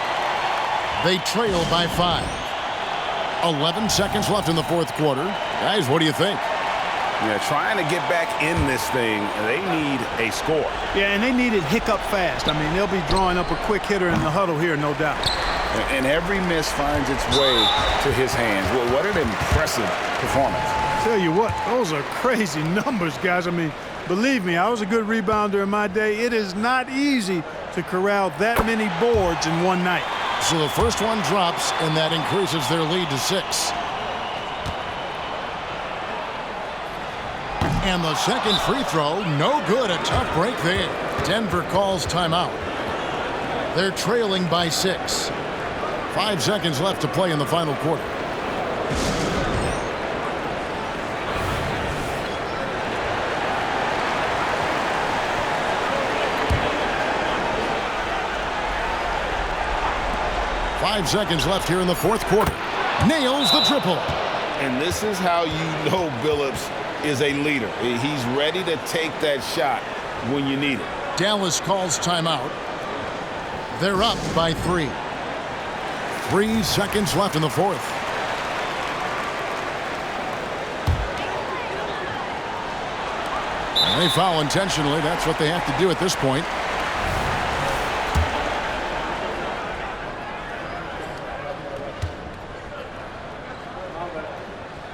They trail by 5. 11 seconds left in the fourth quarter. Guys, what do you think? Yeah, trying to get back in this thing, they need a score. Yeah, and they need it hiccup fast. I mean, they'll be drawing up a quick hitter in the huddle here, no doubt. And every miss finds its way to his hands. Well, what an impressive performance. Tell you what, those are crazy numbers, guys. I mean, believe me, I was a good rebounder in my day. It is not easy to corral that many boards in one night. So the first one drops, and that increases their lead to 6. And the second free throw, no good. A tough break there. Denver calls timeout. They're trailing by 6. 5 seconds left to play in the final quarter. Five seconds left here in the fourth quarter. Nails the triple. And this is how you know Billups is a leader. He's ready to take that shot when you need it. Dallas calls timeout. They're up by 3. 3 seconds left in the fourth. And they foul intentionally. That's what they have to do at this point.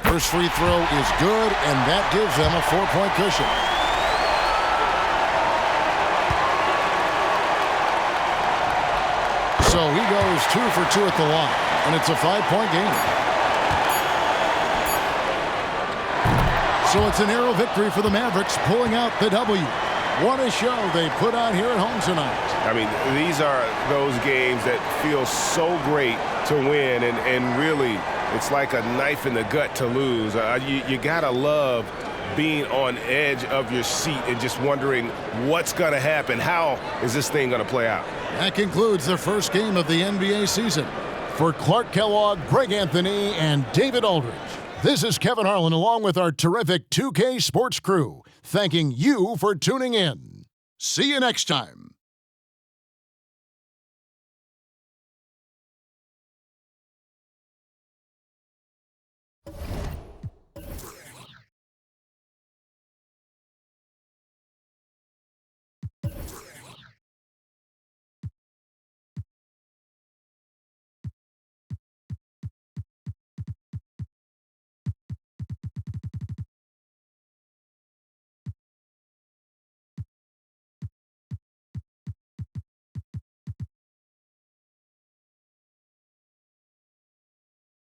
First free throw is good, and that gives them a 4-point cushion. So he goes 2 for 2 at the line, and it's a 5-point game. So it's a narrow victory for the Mavericks, pulling out the W. What a show they put on here at home tonight. I mean, these are those games that feel so great to win, and really, it's like a knife in the gut to lose. You gotta love being on edge of your seat and just wondering what's gonna happen. How is this thing gonna play out? That concludes the first game of the NBA season. For Clark Kellogg, Greg Anthony, and David Aldridge, this is Kevin Harlan along with our terrific 2K Sports crew, thanking you for tuning in. See you next time.